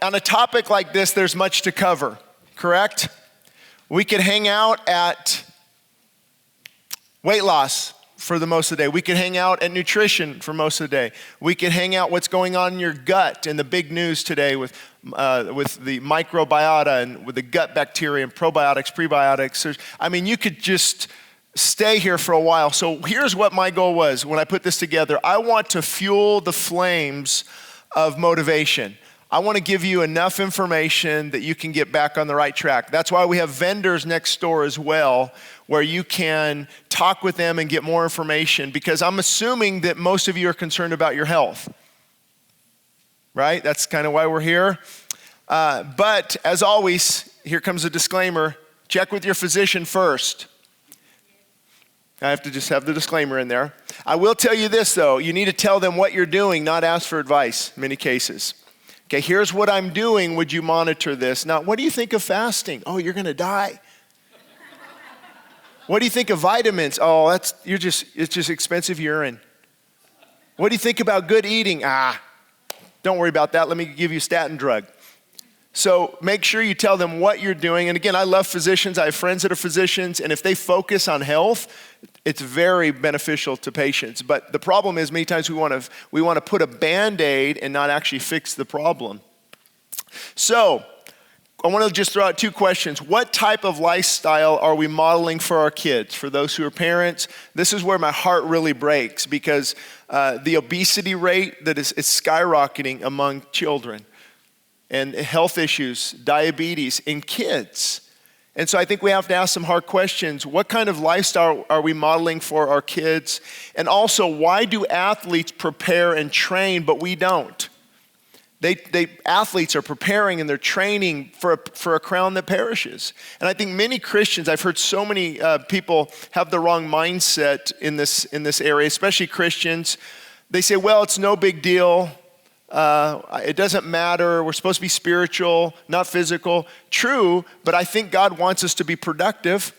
on a topic like this, there's much to cover, correct? We could hang out at weight loss for the most of the day. We could hang out at nutrition for most of the day. We could hang out what's going on in your gut and the big news today with the microbiota and with the gut bacteria and probiotics, prebiotics. You could just stay here for a while. So here's what my goal was when I put this together. I want to fuel the flames of motivation. I want to give you enough information that you can get back on the right track. That's why we have vendors next door as well, where you can talk with them and get more information, because I'm assuming that most of you are concerned about your health, right? That's kind of why we're here. But as always, here comes a disclaimer. Check with your physician first. I have to just have the disclaimer in there. I will tell you this though, you need to tell them what you're doing, not ask for advice in many cases. Okay, here's what I'm doing, would you monitor this? Now, what do you think of fasting? Oh, you're gonna die. What do you think of vitamins? Oh, it's just expensive urine. What do you think about good eating? Don't worry about that, let me give you a statin drug. So make sure you tell them what you're doing. And again, I love physicians. I have friends that are physicians, and if they focus on health, it's very beneficial to patients. But the problem is many times we want to put a Band-Aid and not actually fix the problem. So I want to just throw out two questions. What type of lifestyle are we modeling for our kids? For those who are parents, this is where my heart really breaks, because the obesity rate that is skyrocketing among children, and health issues, diabetes in kids. And so I think we have to ask some hard questions. What kind of lifestyle are we modeling for our kids? And also, why do athletes prepare and train, but we don't? Athletes are preparing and they're training for a crown that perishes. And I think many Christians, I've heard so many people have the wrong mindset in this area, especially Christians. They say, well, it's no big deal. It doesn't matter. We're supposed to be spiritual, not physical. True, but I think God wants us to be productive.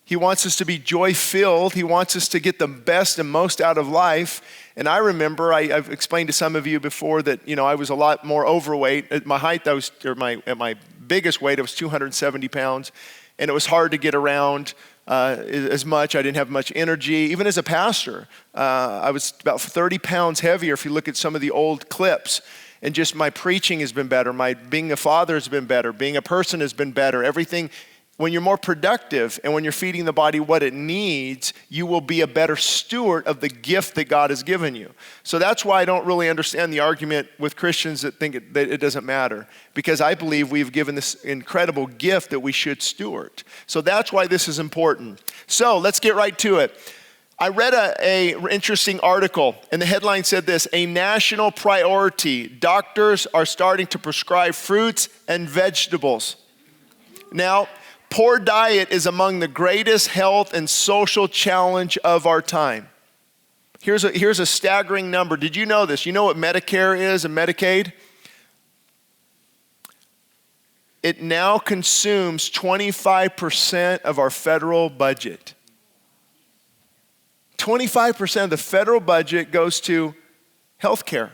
He wants us to be joy-filled. He wants us to get the best and most out of life. And I remember, I've explained to some of you before that, I was a lot more overweight. At my height, at my biggest weight, I was 270 pounds. And it was hard to get around as much. I didn't have much energy. Even as a pastor, I was about 30 pounds heavier if you look at some of the old clips. And just my preaching has been better. My being a father has been better. Being a person has been better. Everything. When you're more productive and when you're feeding the body what it needs, you will be a better steward of the gift that God has given you. So that's why I don't really understand the argument with Christians that think that it doesn't matter, because I believe we've given this incredible gift that we should steward. So that's why this is important. So let's get right to it. I read an interesting article, and the headline said this: a national priority. Doctors are starting to prescribe fruits and vegetables. Now, poor diet is among the greatest health and social challenge of our time. Here's a staggering number. Did you know this? You know what Medicare is and Medicaid? It now consumes 25% of our federal budget. 25% of the federal budget goes to healthcare.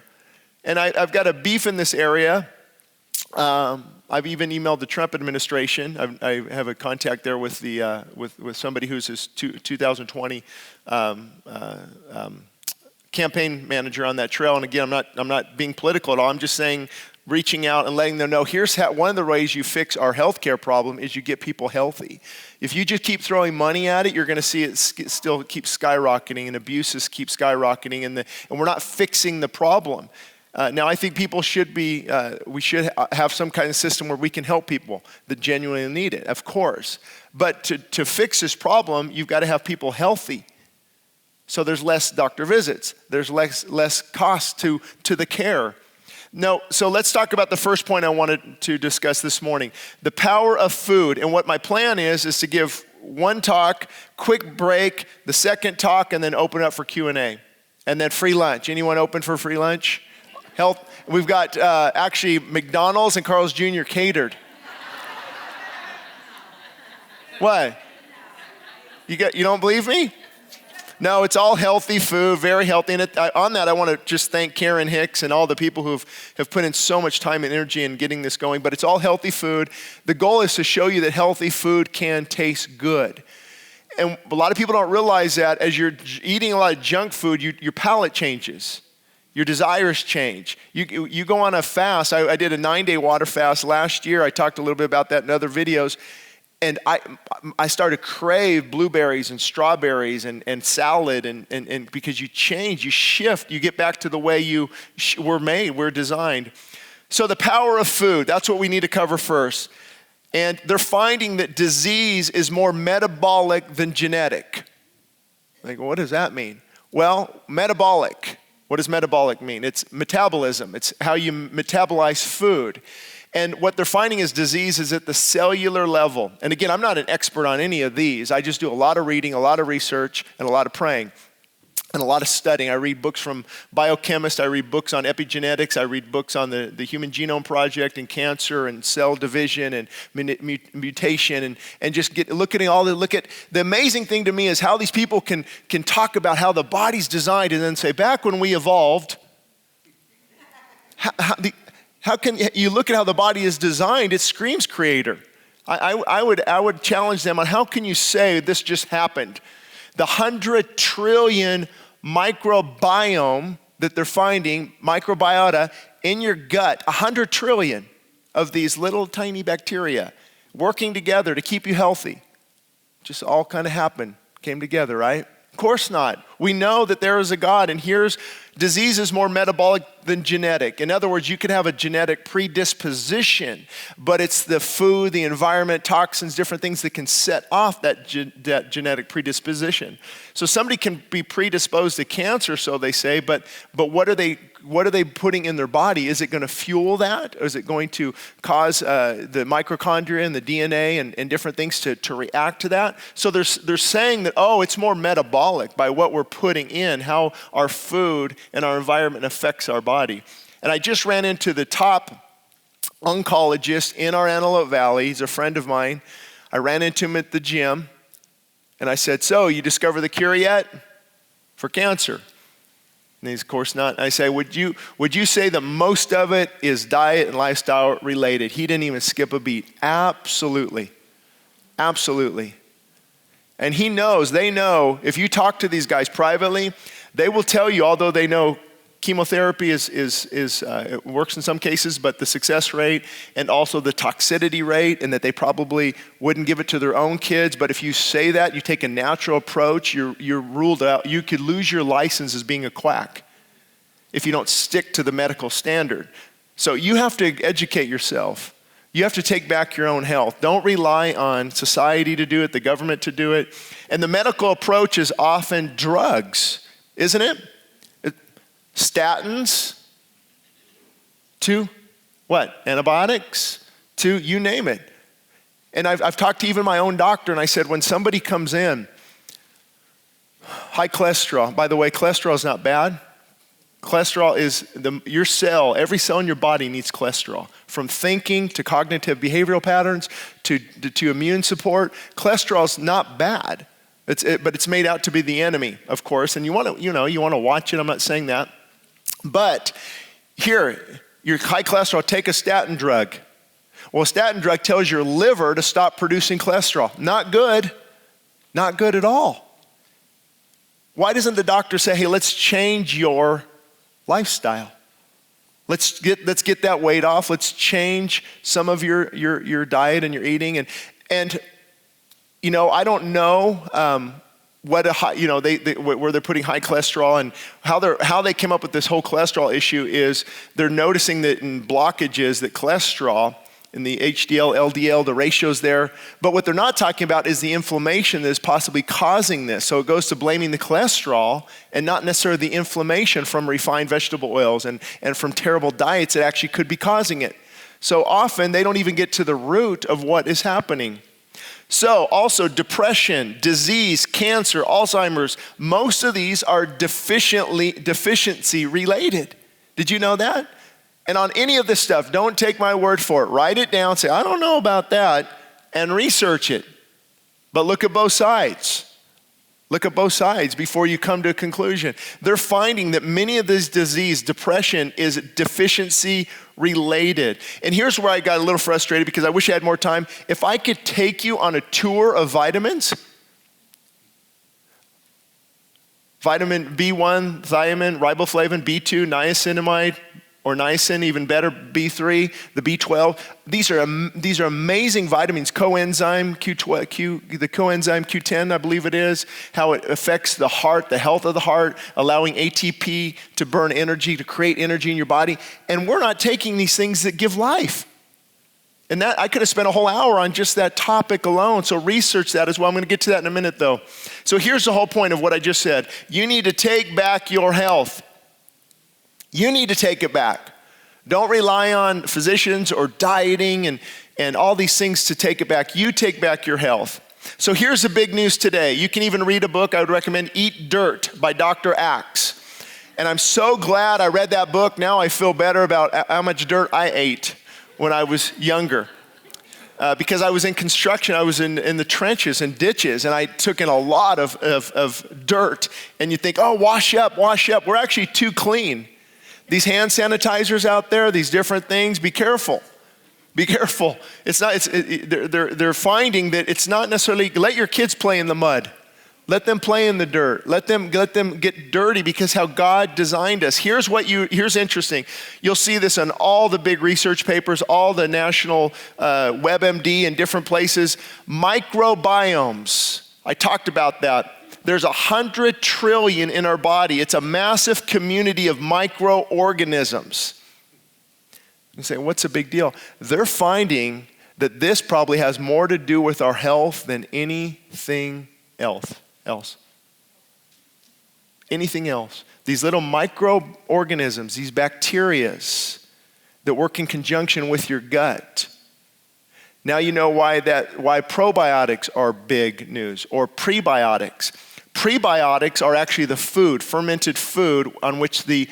And I've got a beef in this area. I've even emailed the Trump administration. I have a contact there with with somebody who's his 2020 campaign manager on that trail. And again, I'm not being political at all. I'm just saying, reaching out and letting them know, here's one of the ways you fix our healthcare problem is you get people healthy. If you just keep throwing money at it, you're going to see it still keep skyrocketing, and abuses keep skyrocketing, and we're not fixing the problem. Now, I think people should we should have some kind of system where we can help people that genuinely need it, of course. But to fix this problem, you've got to have people healthy. So there's less doctor visits. There's less cost to the care. No, so let's talk about the first point I wanted to discuss this morning, the power of food. And what my plan is to give one talk, quick break, the second talk, and then open up for Q&A. And then free lunch. Anyone open for free lunch? Health. We've got actually McDonald's and Carl's Jr. catered. What? You don't believe me? No, it's all healthy food, very healthy. And on that, I want to just thank Karen Hicks and all the people who have put in so much time and energy in getting this going. But it's all healthy food. The goal is to show you that healthy food can taste good. And a lot of people don't realize that as you're eating a lot of junk food, your palate changes. Your desires change. You go on a fast. I did a 9-day water fast last year. I talked a little bit about that in other videos. And I started to crave blueberries and strawberries and salad and because you change, you shift, you get back to the way you were made, we're designed. So the power of food, that's what we need to cover first. And they're finding that disease is more metabolic than genetic. Like, what does that mean? Well, metabolic. What does metabolic mean? It's metabolism. It's how you metabolize food. And what they're finding is disease is at the cellular level. And again, I'm not an expert on any of these. I just do a lot of reading, a lot of research, and a lot of praying, and a lot of studying. I read books from biochemists. I read books on epigenetics. I read books on the Human Genome Project and cancer and cell division and mutation and just look at the amazing thing to me is how these people can talk about how the body's designed and then say, back when we evolved, how can you look at how the body is designed? It screams creator. I would challenge them on how can you say this just happened? The 100 trillion microbiome that they're finding, microbiota, in your gut, 100 trillion of these little tiny bacteria working together to keep you healthy. Just all kind of happened, came together, right? Of course not. We know that there is a God, and here's disease is more metabolic than genetic. In other words, you can have a genetic predisposition, but it's the food, the environment, toxins, different things that can set off that genetic predisposition. So somebody can be predisposed to cancer, so they say, but what are they putting in their body? Is it going to fuel that? Or is it going to cause the mitochondria and the DNA and different things to react to that? So they're saying that, it's more metabolic by what we're putting in, how our food and our environment affects our body. And I just ran into the top oncologist in our Antelope Valley. He's a friend of mine. I ran into him at the gym, and I said, so you discovered the cure yet for cancer? And he's, of course not. I say, would you say that most of it is diet and lifestyle related? He didn't even skip a beat. Absolutely. Absolutely. And they know, if you talk to these guys privately, they will tell you, although they know chemotherapy it works in some cases, but the success rate and also the toxicity rate, and that they probably wouldn't give it to their own kids. But if you say that, you take a natural approach, you're ruled out. You could lose your license as being a quack if you don't stick to the medical standard. So you have to educate yourself. You have to take back your own health. Don't rely on society to do it, the government to do it. And the medical approach is often drugs, isn't it? Statins to what? Antibiotics to you name it. And I've talked to even my own doctor, and I said, when somebody comes in, high cholesterol. By the way, cholesterol is not bad. Cholesterol is your cell, every cell in your body needs cholesterol. From thinking to cognitive behavioral patterns to immune support, cholesterol is not bad. But it's made out to be the enemy, of course. And you want to watch it. I'm not saying that. But here, your high cholesterol, take a statin drug. Well, a statin drug tells your liver to stop producing cholesterol. Not good. Not good at all. Why doesn't the doctor say, hey, let's change your lifestyle? Let's get that weight off. Let's change some of your diet and your eating. And I don't know what where they're putting high cholesterol, and how they came up with this whole cholesterol issue is they're noticing that in blockages that cholesterol in the HDL, LDL, the ratios there. But what they're not talking about is the inflammation that is possibly causing this. So it goes to blaming the cholesterol and not necessarily the inflammation from refined vegetable oils and from terrible diets that actually could be causing it. So often they don't even get to the root of what is happening. So also depression, disease, cancer, Alzheimer's, most of these are deficiency related. Did you know that? And on any of this stuff, don't take my word for it. Write it down, say, I don't know about that, and research it. But look at both sides. Look at both sides before you come to a conclusion. They're finding that many of this disease, depression, is deficiency related. And here's where I got a little frustrated because I wish I had more time. If I could take you on a tour of vitamins, vitamin B1, thiamine, riboflavin, B2, niacinamide, or niacin, even better, B3, the B12. These are amazing vitamins. Coenzyme Q12, the coenzyme Q10, I believe it is, how it affects the heart, the health of the heart, allowing ATP to burn energy, to create energy in your body. And we're not taking these things that give life. And that I could have spent a whole hour on just that topic alone. So research that as well. I'm going to get to that in a minute though. So here's the whole point of what I just said. You need to take back your health. You need to take it back. Don't rely on physicians or dieting and all these things to take it back. You take back your health. So here's the big news today. You can even read a book. I would recommend Eat Dirt by Dr. Axe. And I'm so glad I read that book. Now I feel better about how much dirt I ate when I was younger. Because I was in construction, I was in the trenches and ditches, and I took in a lot of dirt. And you think, oh, wash up. We're actually too clean. These hand sanitizers out there, these different things, be careful. Be careful. They're finding that it's not necessarily, let your kids play in the mud. Let them play in the dirt. Let them get dirty because how God designed us. Here's interesting. You'll see this in all the big research papers, all the national WebMD and different places. Microbiomes. I talked about that. There's 100 trillion in our body. It's a massive community of microorganisms. You say, what's the big deal? They're finding that this probably has more to do with our health than anything else. Anything else. These little microorganisms, these bacterias that work in conjunction with your gut. Now you know why probiotics are big news, or prebiotics. Prebiotics are actually the food, fermented food on which the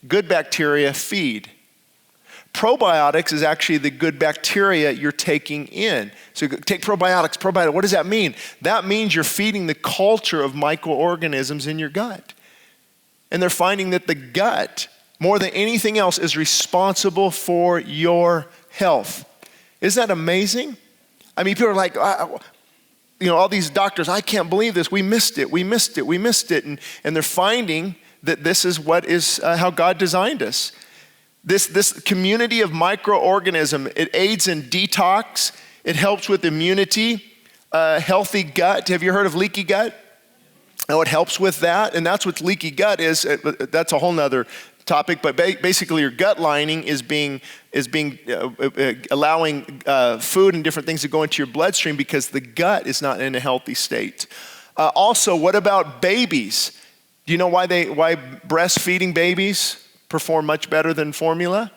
good bacteria feed. Probiotics is actually the good bacteria you're taking in. So take probiotics. What does that mean? That means you're feeding the culture of microorganisms in your gut. And they're finding that the gut, more than anything else, is responsible for your health. Isn't that amazing? I mean, people are like, all these doctors, I can't believe this. We missed it. And they're finding that this is what is how God designed us. This community of microorganism, it aids in detox. It helps with immunity, healthy gut. Have you heard of leaky gut? Oh, it helps with that. And that's what leaky gut is. That's a whole nother topic. But basically your gut lining is allowing food and different things to go into your bloodstream because the gut is not in a healthy state. Also, what about babies? Do you know why breastfeeding babies perform much better than formula?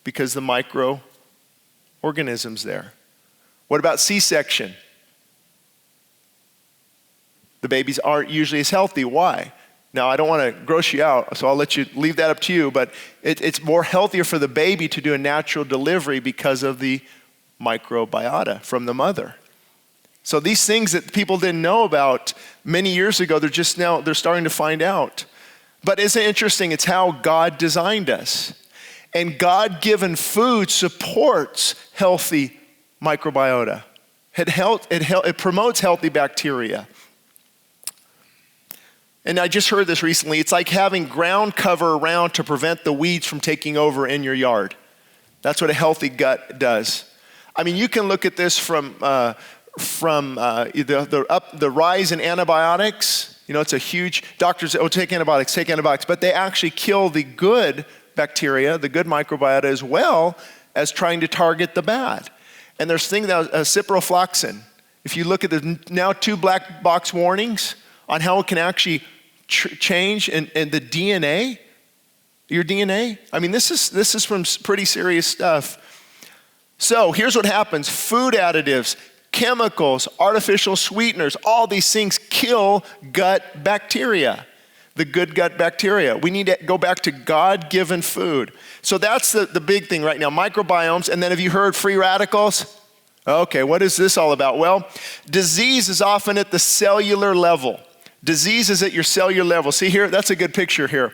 Because the microorganisms there. What about C-section? The babies aren't usually as healthy. Why? Now, I don't want to gross you out, so I'll leave that up to you, but it's more healthier for the baby to do a natural delivery because of the microbiota from the mother. So these things that people didn't know about many years ago, they're starting to find out. But isn't it interesting? It's how God designed us. And God-given food supports healthy microbiota. It promotes healthy bacteria. And I just heard this recently. It's like having ground cover around to prevent the weeds from taking over in your yard. That's what a healthy gut does. I mean, you can look at this from the rise in antibiotics. It's a huge, doctors say, take antibiotics, but they actually kill the good bacteria, the good microbiota, as well as trying to target the bad. And there's things that ciprofloxacin. If you look at the now 2 black box warnings on how it can actually change in the DNA, your DNA. I mean, this is from pretty serious stuff. So here's what happens. Food additives, chemicals, artificial sweeteners, all these things kill gut bacteria, the good gut bacteria. We need to go back to God-given food. So that's the big thing right now, microbiomes. And then have you heard free radicals? Okay, what is this all about? Well, disease is often at the cellular level. Disease is at your cellular level. See here, that's a good picture here.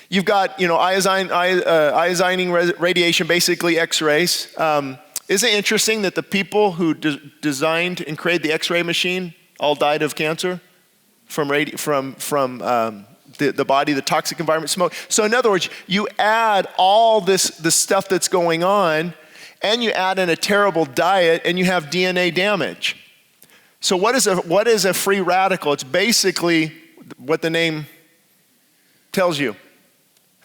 You've got, ionizing radiation, basically X-rays. Isn't it interesting that the people who designed and created the X-ray machine all died of cancer from the body, the toxic environment, smoke? So in other words, you add all the stuff that's going on, and you add in a terrible diet, and you have DNA damage. So what is a free radical? It's basically what the name tells you.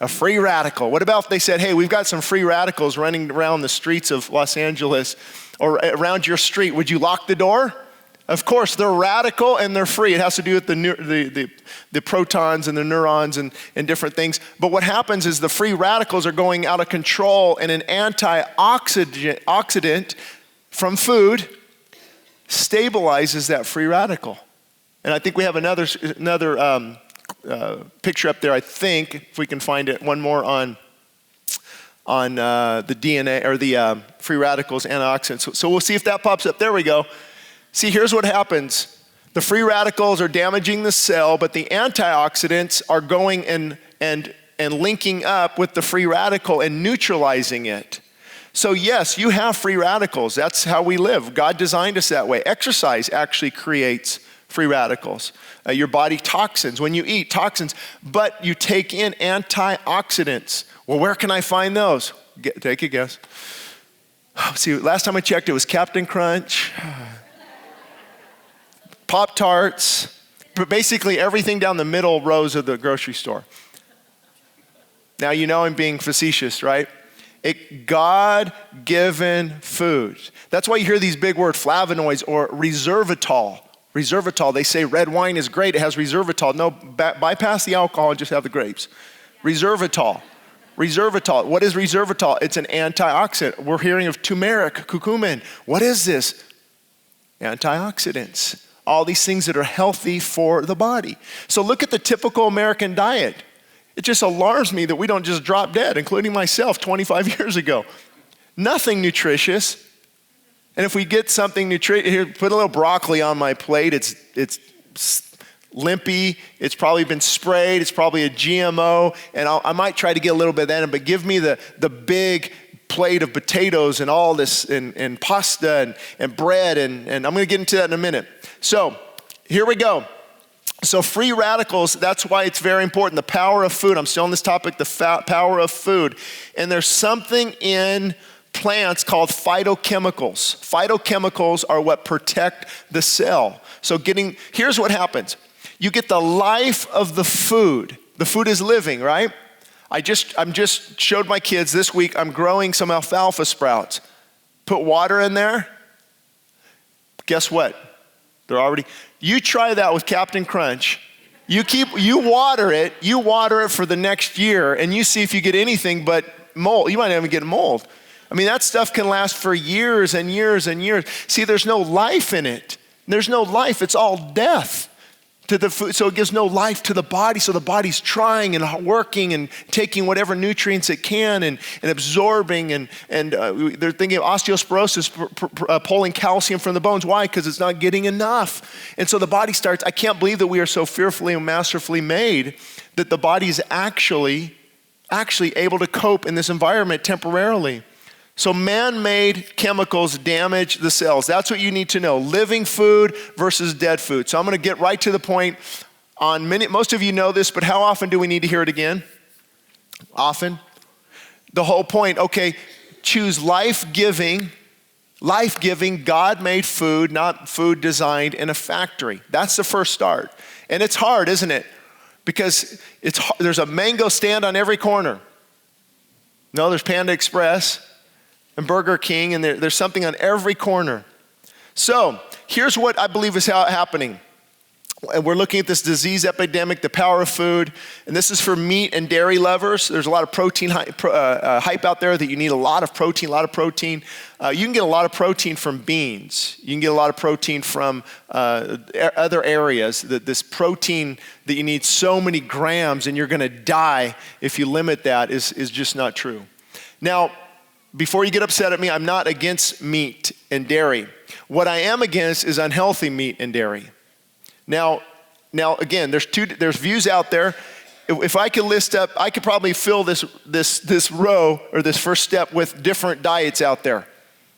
A free radical. What about if they said, hey, we've got some free radicals running around the streets of Los Angeles or around your street. Would you lock the door? Of course, they're radical and they're free. It has to do with the protons and the neurons and different things. But what happens is the free radicals are going out of control, and an antioxidant from food stabilizes that free radical. And I think we have another picture up there, I think, if we can find it, one more on the DNA or the free radicals, antioxidants. So we'll see if that pops up. There we go. See, here's what happens. The free radicals are damaging the cell, but the antioxidants are going and linking up with the free radical and neutralizing it. So yes, you have free radicals. That's how we live. God designed us that way. Exercise actually creates free radicals. Your body toxins, when you eat, toxins, but you take in antioxidants. Well, where can I find those? Take a guess. See, last time I checked, it was Captain Crunch, Pop-Tarts, but basically everything down the middle rows of the grocery store. Now, you know I'm being facetious, right? God-given food. That's why you hear these big words, flavonoids or resveratrol. Resveratrol, they say red wine is great, it has resveratrol. No, bypass the alcohol and just have the grapes. Resveratrol. Resveratrol. What is resveratrol? It's an antioxidant. We're hearing of turmeric, curcumin. What is this? Antioxidants. All these things that are healthy for the body. So look at the typical American diet. It just alarms me that we don't just drop dead, including myself 25 years ago. Nothing nutritious. And if we get something nutritious, here, put a little broccoli on my plate. It's limpy. It's probably been sprayed. It's probably a GMO. And I might try to get a little bit of that in, but give me the big plate of potatoes and all this and pasta and bread. And I'm going to get into that in a minute. So here we go. So free radicals, that's why it's very important. The power of food. I'm still on this topic, the power of food. And there's something in plants called phytochemicals. Phytochemicals are what protect the cell. So here's what happens. You get the life of the food. The food is living, right? I'm just showed my kids this week, I'm growing some alfalfa sprouts. Put water in there. Guess what? You try that with Captain Crunch. You water it for the next year, and you see if you get anything but mold. You might not even get mold. I mean, that stuff can last for years and years and years. See, there's no life in it. There's no life. It's all death to the food. So it gives no life to the body. So the body's trying and working and taking whatever nutrients it can and absorbing. And they're thinking of osteoporosis, pulling calcium from the bones. Why? Because it's not getting enough. And so the body starts, I can't believe that we are so fearfully and masterfully made that the body is actually able to cope in this environment temporarily. So man-made chemicals damage the cells. That's what you need to know. Living food versus dead food. So I'm going to get right to the point. Most of you know this, but how often do we need to hear it again? Often. The whole point, okay, choose life-giving, God-made food, not food designed in a factory. That's the first start. And it's hard, isn't it? Because there's a mango stand on every corner. No, there's Panda Express and Burger King, and there's something on every corner. So here's what I believe is happening. And we're looking at this disease epidemic, the power of food, and this is for meat and dairy lovers. There's a lot of protein hype out there that you need a lot of protein. You can get a lot of protein from beans. You can get a lot of protein from other areas. This protein that you need so many grams and you're going to die if you limit that is just not true. Now, before you get upset at me, I'm not against meat and dairy. What I am against is unhealthy meat and dairy. Now, Now, again, there's views out there. If I could list up, I could probably fill this row or this first step with different diets out there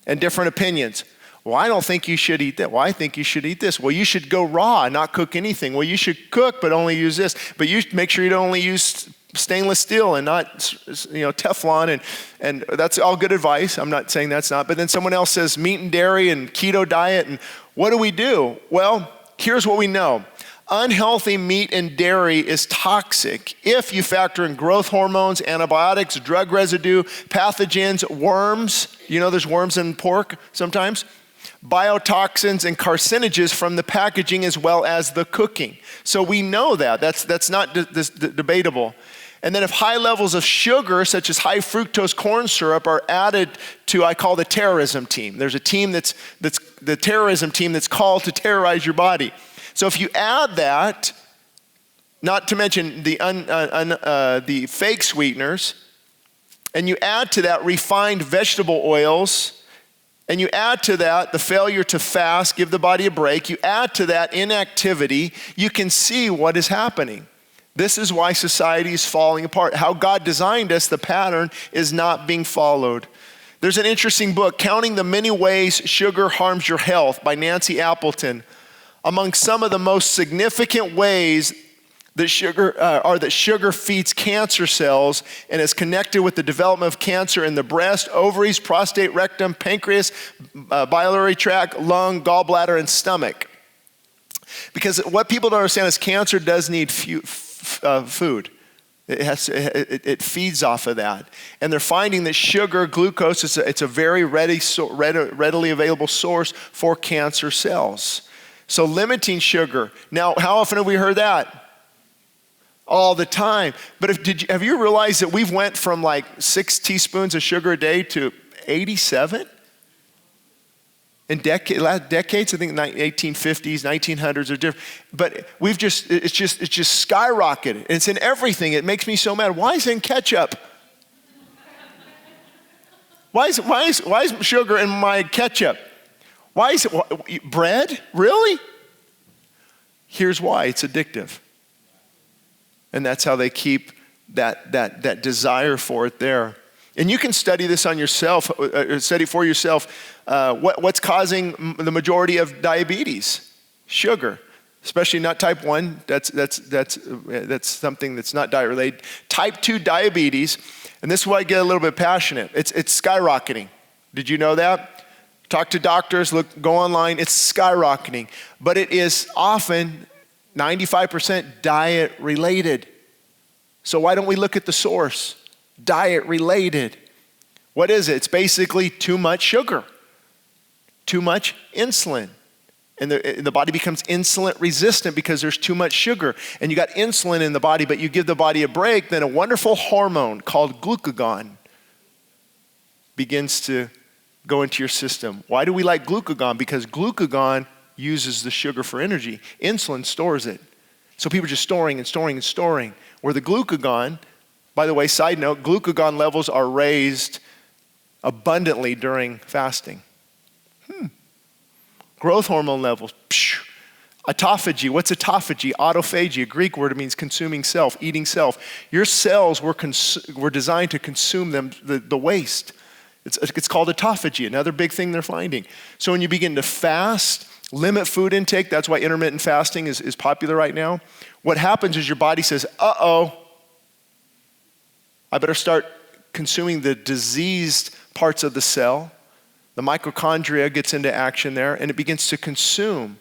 and different opinions. Well, I don't think you should eat that. Well, I think you should eat this. Well, you should go raw and not cook anything. Well, you should cook but only use this. But you make sure you don't only use stainless steel and not Teflon, and that's all good advice. I'm not saying that's not. But then someone else says meat and dairy and keto diet, and what do? Well, here's what we know. Unhealthy meat and dairy is toxic if you factor in growth hormones, antibiotics, drug residue, pathogens, worms. You know there's worms in pork sometimes. Biotoxins and carcinogens from the packaging as well as the cooking. So we know that. That's not debatable. And then if high levels of sugar, such as high fructose corn syrup, are added to, I call the terrorism team. There's a team that's the terrorism team that's called to terrorize your body. So if you add that, not to mention the fake sweeteners, and you add to that refined vegetable oils, and you add to that the failure to fast, give the body a break, you add to that inactivity, you can see what is happening. This is why society is falling apart. How God designed us, the pattern is not being followed. There's an interesting book, Counting the Many Ways Sugar Harms Your Health by Nancy Appleton. Among some of the most significant ways that sugar feeds cancer cells and is connected with the development of cancer in the breast, ovaries, prostate, rectum, pancreas, biliary tract, lung, gallbladder, and stomach. Because what people don't understand is cancer does need food. It feeds off of that. And they're finding that sugar, glucose, it's a very readily available source for cancer cells. So limiting sugar. Now, how often have we heard that? All the time. But have you realized that we've went from like 6 teaspoons of sugar a day to 87? In decades, I think 1850s, 1900s are different. But it's just skyrocketed. It's in everything. It makes me so mad. Why is it in ketchup? Why is sugar in my ketchup? Why is it bread? Really? Here's why. It's addictive. And that's how they keep that desire for it there. And you can study this on yourself, study for yourself what's causing the majority of diabetes. Sugar, especially not type 1. That's something that's not diet related. Type 2 diabetes, and this is why I get a little bit passionate. It's skyrocketing. Did you know that? Talk to doctors, go online, it's skyrocketing. But it is often 95% diet related. So why don't we look at the source? Diet related. What is it? It's basically too much sugar, too much insulin. And the body becomes insulin resistant because there's too much sugar. And you got insulin in the body, but you give the body a break, then a wonderful hormone called glucagon begins to go into your system. Why do we like glucagon? Because glucagon uses the sugar for energy. Insulin stores it. So people are just storing and storing and storing. Where the glucagon, by the way, side note, glucagon levels are raised abundantly during fasting. Growth hormone levels. Autophagy. What's autophagy? Autophagy, a Greek word. It means consuming self, eating self. Your cells were designed to consume the waste. It's called autophagy, another big thing they're finding. So when you begin to fast, limit food intake, that's why intermittent fasting is popular right now. What happens is your body says, I better start consuming the diseased parts of the cell. The mitochondria gets into action there, and it begins to consume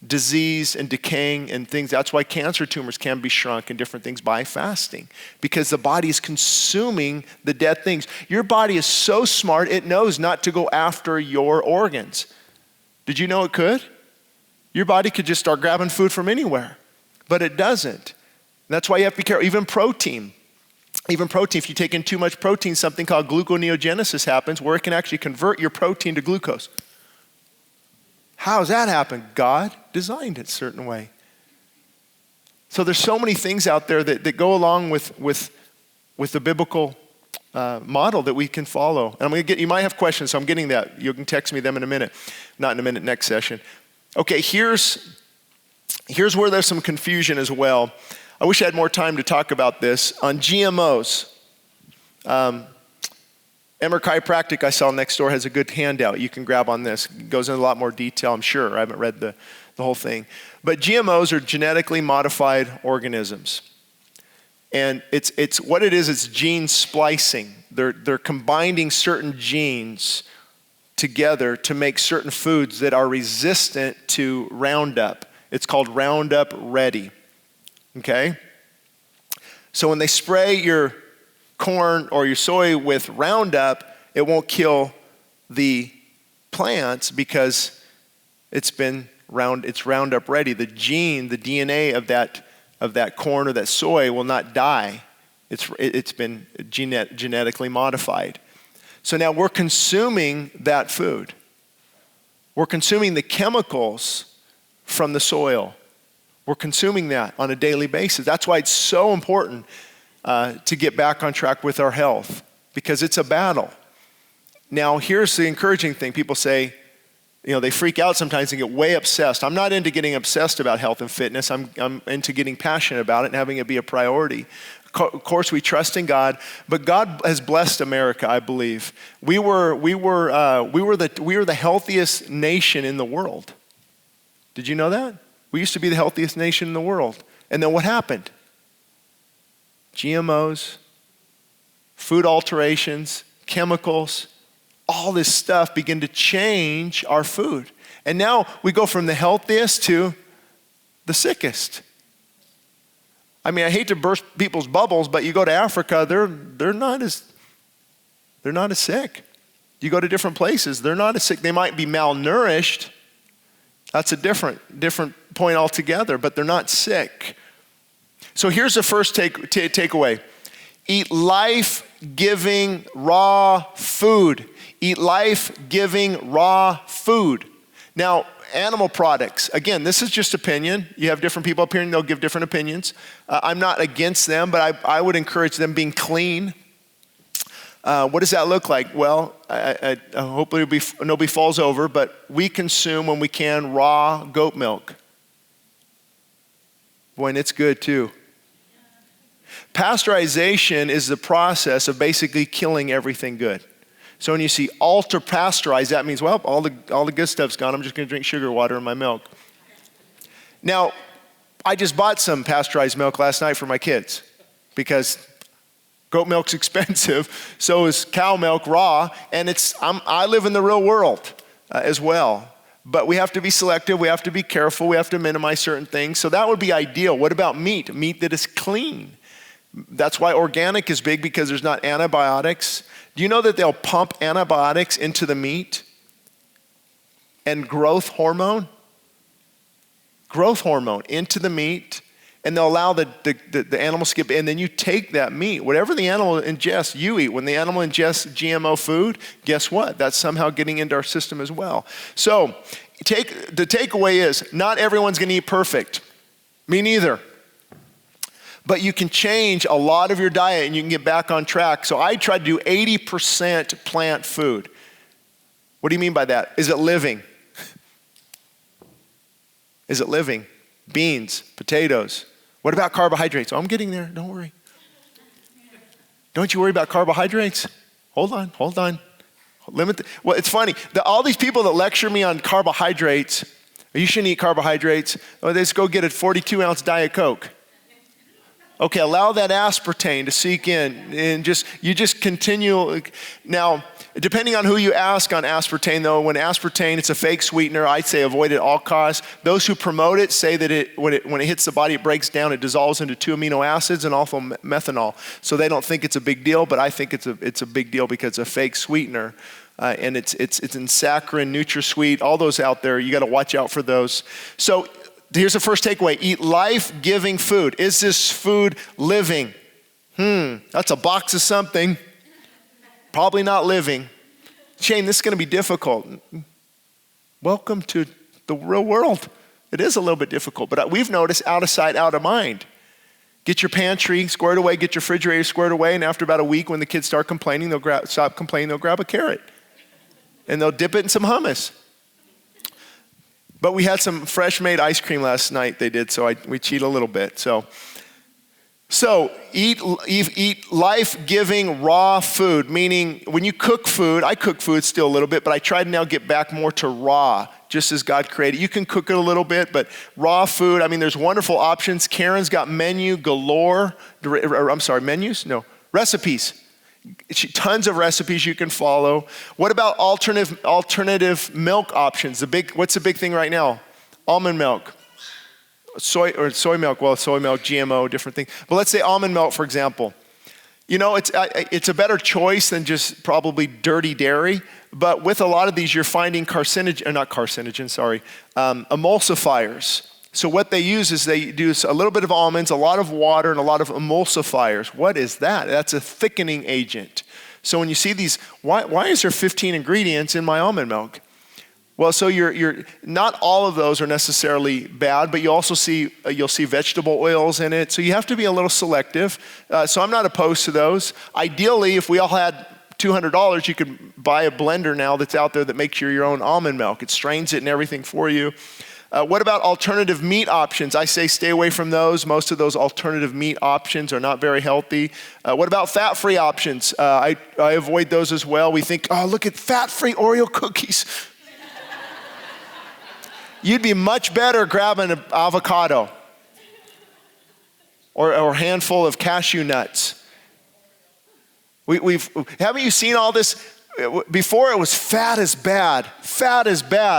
disease and decaying and things. That's why cancer tumors can be shrunk and different things by fasting, because the body is consuming the dead things. Your body is so smart, it knows not to go after your organs. Did you know it could? Your body could just start grabbing food from anywhere, but it doesn't. And that's why you have to be careful. Even protein, if you take in too much protein, something called gluconeogenesis happens, where it can actually convert your protein to glucose. How does that happen? God designed it a certain way. So there's so many things out there that go along with the biblical model that we can follow. And I'm going to get, you might have questions, so I'm getting that. You can text me them in a minute. Not in a minute, next session. Okay, here's Here's where there's some confusion as well. I wish I had more time to talk about this. On GMOs, Emmer Chiropractic I saw next door has a good handout you can grab on this. It goes into a lot more detail, I'm sure. I haven't read the whole thing. But GMOs are genetically modified organisms. And it's what it is, it's gene splicing. They're combining certain genes together to make certain foods that are resistant to Roundup. It's called Roundup Ready, okay? So when they spray your corn or your soy with Roundup, it won't kill the plants because it's Roundup Ready. The gene, the DNA of that corn or that soy will not die. It's been genetically modified. So now we're consuming that food. We're consuming the chemicals from the soil. We're consuming that on a daily basis. That's why it's so important to get back on track with our health, because it's a battle. Now, here's the encouraging thing. People say, they freak out sometimes and get way obsessed. I'm not into getting obsessed about health and fitness. I'm into getting passionate about it and having it be a priority. Of course, we trust in God, but God has blessed America, I believe. We were the healthiest nation in the world. Did you know that? We used to be the healthiest nation in the world. And then what happened? GMOs, food alterations, chemicals, all this stuff began to change our food. And now we go from the healthiest to the sickest. I mean, I hate to burst people's bubbles, but you go to Africa, they're not as sick. You go to different places, they're not as sick. They might be malnourished. That's a different point altogether, but they're not sick. So here's the first takeaway. Eat life-giving raw food. Eat life-giving raw food. Now, animal products, again, this is just opinion. You have different people up here and they'll give different opinions. I'm not against them, but I would encourage them being clean. What does that look like? Well, hopefully nobody falls over, but we consume when we can raw goat milk. Boy, and it's good too. Pasteurization is the process of basically killing everything good. So when you see ultra pasteurized, that means, well, all the good stuff's gone. I'm just going to drink sugar water in my milk. Now, I just bought some pasteurized milk last night for my kids because goat milk's expensive. So is cow milk raw, and I live in the real world as well. But we have to be selective. We have to be careful. We have to minimize certain things. So that would be ideal. What about meat? Meat that is clean. That's why organic is big, because there's not antibiotics. Do you know that they'll pump antibiotics into the meat and growth hormone? Growth hormone into the meat, and they'll allow the animal to skip, and then you take that meat, whatever the animal ingests, you eat. When the animal ingests GMO food, guess what? That's somehow getting into our system as well. So the takeaway is, not everyone's going to eat perfect. Me neither. But you can change a lot of your diet and you can get back on track. So I try to do 80% plant food. What do you mean by that? Is it living? Is it living? Beans, potatoes. What about carbohydrates? Oh, I'm getting there, don't worry. Don't you worry about carbohydrates? Hold on. Well, it's funny. All these people that lecture me on carbohydrates, you shouldn't eat carbohydrates. Oh, they just go get a 42-ounce Diet Coke. Okay, allow that aspartame to seep in, and you just continue. Now, depending on who you ask on aspartame, though, when aspartame, it's a fake sweetener, I'd say avoid it at all costs. Those who promote it say that when it hits the body, it breaks down, it dissolves into 2 amino acids and also methanol. So they don't think it's a big deal, but I think it's a big deal because it's a fake sweetener. And it's in saccharin, NutraSweet, all those out there. You got to watch out for those. So here's the first takeaway. Eat life-giving food. Is this food living? That's a box of something. Probably not living. Shane, this is going to be difficult. Welcome to the real world. It is a little bit difficult, but we've noticed out of sight, out of mind. Get your pantry squared away, get your refrigerator squared away, and after about a week when the kids start complaining, they'll grab a carrot. And they'll dip it in some hummus. But we had some fresh made ice cream last night, they did, so we cheat a little bit. So eat life-giving raw food, meaning when you cook food, I cook food still a little bit, but I try to now get back more to raw, just as God created. You can cook it a little bit, but raw food, I mean, there's wonderful options. Karen's got menu galore, menus? No, recipes. Tons of recipes you can follow. What about alternative milk options? What's the big thing right now? Almond milk. Soy milk, GMO, different thing. But let's say almond milk, for example. You know, it's a better choice than just probably dirty dairy. But with a lot of these, you're finding emulsifiers. So what they use is they do a little bit of almonds, a lot of water, and a lot of emulsifiers. What is that? That's a thickening agent. So when you see these, why is there 15 ingredients in my almond milk? Well, so you're not all of those are necessarily bad, but you'll see vegetable oils in it. So you have to be a little selective. So I'm not opposed to those. Ideally, if we all had $200, you could buy a blender now that's out there that makes your own almond milk. It strains it and everything for you. What about alternative meat options? I say stay away from those. Most of those alternative meat options are not very healthy. What about fat-free options? I avoid those as well. We think, oh, look at fat-free Oreo cookies. You'd be much better grabbing an avocado or a handful of cashew nuts. Haven't you seen all this? Before it was fat is bad,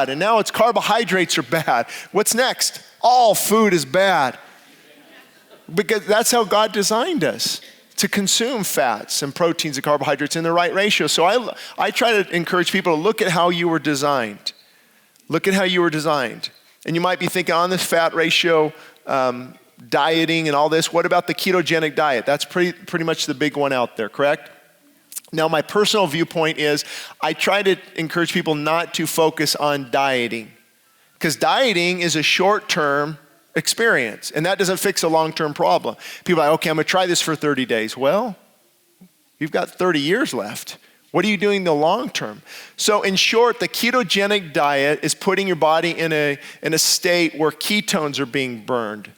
and now it's carbohydrates are bad. What's next? All food is bad. Because that's how God designed us, to consume fats and proteins and carbohydrates in the right ratio. So I try to encourage people to look at how you were designed. Look at how you were designed. And you might be thinking on this fat ratio, dieting and all this, what about the ketogenic diet? That's pretty much the big one out there, correct? Now, my personal viewpoint is I try to encourage people not to focus on dieting, because dieting is a short-term experience, and that doesn't fix a long-term problem. People are like, okay, I'm going to try this for 30 days. Well, you've got 30 years left. What are you doing in the long term? So in short, the ketogenic diet is putting your body in a state where ketones are being burned.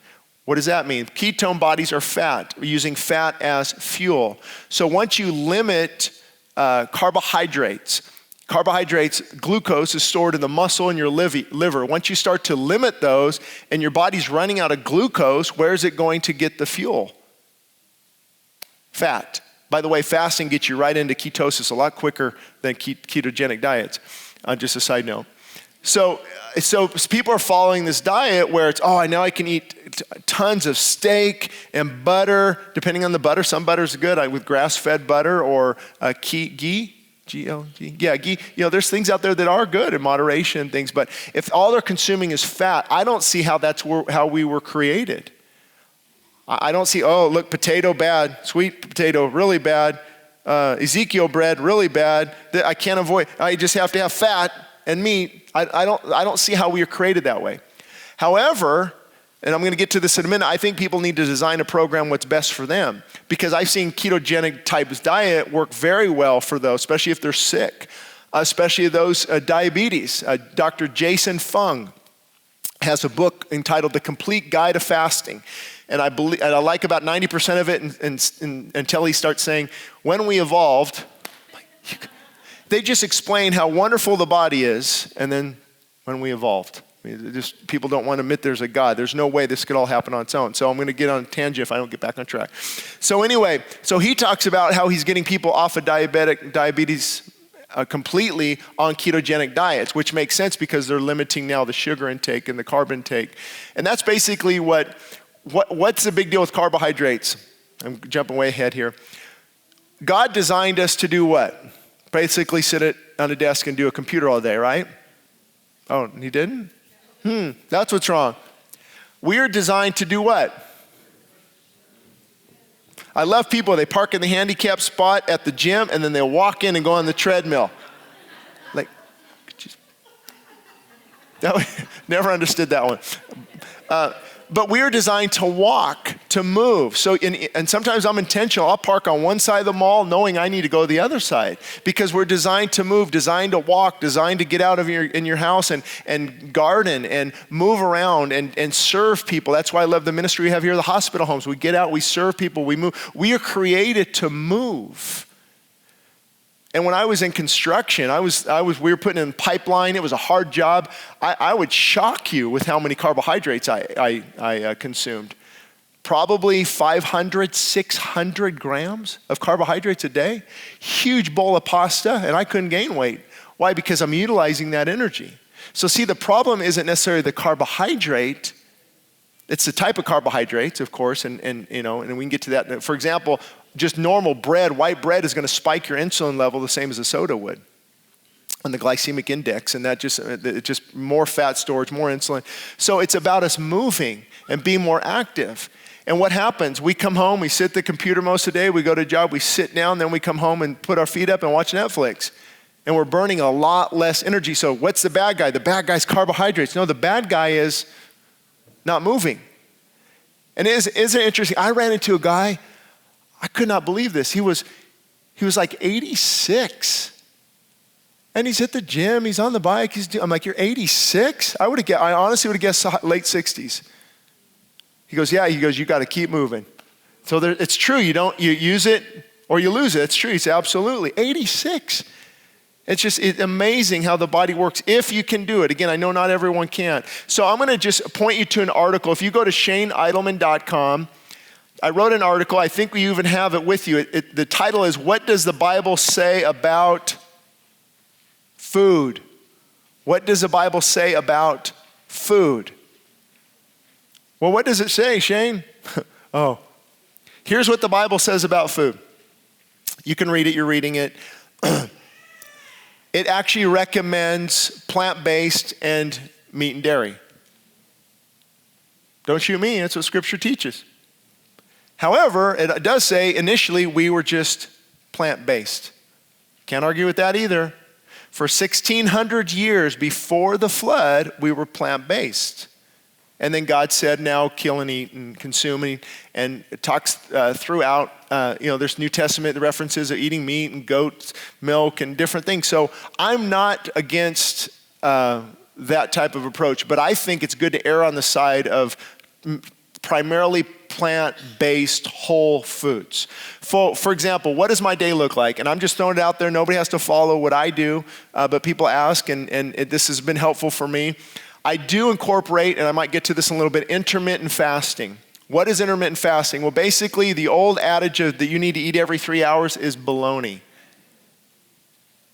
What does that mean? Ketone bodies are fat. We're using fat as fuel. So once you limit carbohydrates, glucose is stored in the muscle in your liver. Once you start to limit those and your body's running out of glucose, where is it going to get the fuel? Fat. By the way, fasting gets you right into ketosis a lot quicker than ketogenic diets. Just a side note. So people are following this diet where it's, now I can eat tons of steak and butter, depending on the butter. Some butter's good, with grass-fed butter or ghee. G-L-G. Yeah, ghee. There's things out there that are good in moderation and things, but if all they're consuming is fat, I don't see how that's how we were created. I don't see, look, potato bad, sweet potato really bad, Ezekiel bread really bad, that I can't avoid. I just have to have fat and meat. I don't see how we are created that way. However, and I'm going to get to this in a minute, I think people need to design a program what's best for them, because I've seen ketogenic types diet work very well for those, especially if they're sick, especially those diabetes. Dr. Jason Fung has a book entitled The Complete Guide to Fasting. And I like about 90% of it until he starts saying, when we evolved, they just explain how wonderful the body is, and then when we evolved. People don't want to admit there's a God. There's no way this could all happen on its own. So I'm going to get on a tangent if I don't get back on track. So anyway, he talks about how he's getting people off of diabetes completely on ketogenic diets, which makes sense because they're limiting now the sugar intake and the carb intake. And that's basically what's the big deal with carbohydrates? I'm jumping way ahead here. God designed us to do what? Basically sit on a desk and do a computer all day, right? Oh, he didn't? That's what's wrong. We are designed to do what? I love people, they park in the handicap spot at the gym and then they'll walk in and go on the treadmill. Like, never understood that one. But we are designed to walk. to move. So, and sometimes I'm intentional. I'll park on one side of the mall knowing I need to go to the other side because we're designed to move, designed to walk, designed to get out of in your house and garden and move around and serve people. That's why I love the ministry we have here, the hospital homes. We get out, we serve people, we move. We are created to move. And when I was in construction, we were putting in pipeline. It was a hard job. I would shock you with how many carbohydrates I consumed. Probably 500, 600 grams of carbohydrates a day. Huge bowl of pasta, and I couldn't gain weight. Why? Because I'm utilizing that energy. So see, the problem isn't necessarily the carbohydrate. It's the type of carbohydrates, of course, and we can get to that. For example, just normal bread, white bread is going to spike your insulin level the same as a soda would on the glycemic index, and that just more fat storage, more insulin. So it's about us moving and being more active. And what happens? We come home, we sit at the computer most of the day, we go to a job, we sit down, then we come home and put our feet up and watch Netflix. And we're burning a lot less energy. So what's the bad guy? The bad guy's carbohydrates. No, the bad guy is not moving. And isn't it interesting? I ran into a guy, I could not believe this. He was like 86. And he's at the gym, he's on the bike, I'm like, you're 86? I honestly would have guessed late 60s. He goes, yeah, you got to keep moving. So it's true, you use it or you lose it. It's true, he said, absolutely. 86. It's amazing how the body works if you can do it. Again, I know not everyone can. So I'm going to just point you to an article. If you go to ShaneIdleman.com, I wrote an article. I think we even have it with you. The title is, What Does the Bible Say About Food? What does the Bible say about food? Well, what does it say, Shane? Oh, here's what the Bible says about food. You can read it, you're reading it. It actually recommends plant-based and meat and dairy. Don't shoot me, that's what Scripture teaches. However, it does say initially we were just plant-based. Can't argue with that either. For 1,600 years before the flood, we were plant-based. And then God said, now kill and eat and consume. And it talks throughout, there's New Testament references of eating meat and goat milk and different things. So I'm not against that type of approach, but I think it's good to err on the side of primarily plant-based whole foods. For example, what does my day look like? And I'm just throwing it out there. Nobody has to follow what I do, but people ask, and this has been helpful for me. I do incorporate, and I might get to this in a little bit, intermittent fasting. What is intermittent fasting? Well, basically, the old adage of that you need to eat every 3 hours is baloney.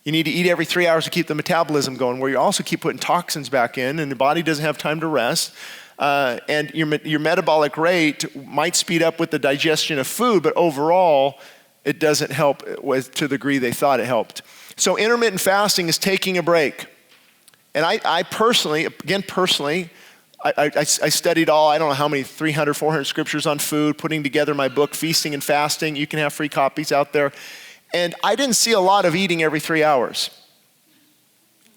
You need to eat every 3 hours to keep the metabolism going, where you also keep putting toxins back in, and the body doesn't have time to rest. And your metabolic rate might speed up with the digestion of food, but overall, it doesn't help to the degree they thought it helped. So intermittent fasting is taking a break. And I personally, I studied I don't know how many, 300, 400 scriptures on food, putting together my book, Feasting and Fasting. You can have free copies out there. And I didn't see a lot of eating every 3 hours.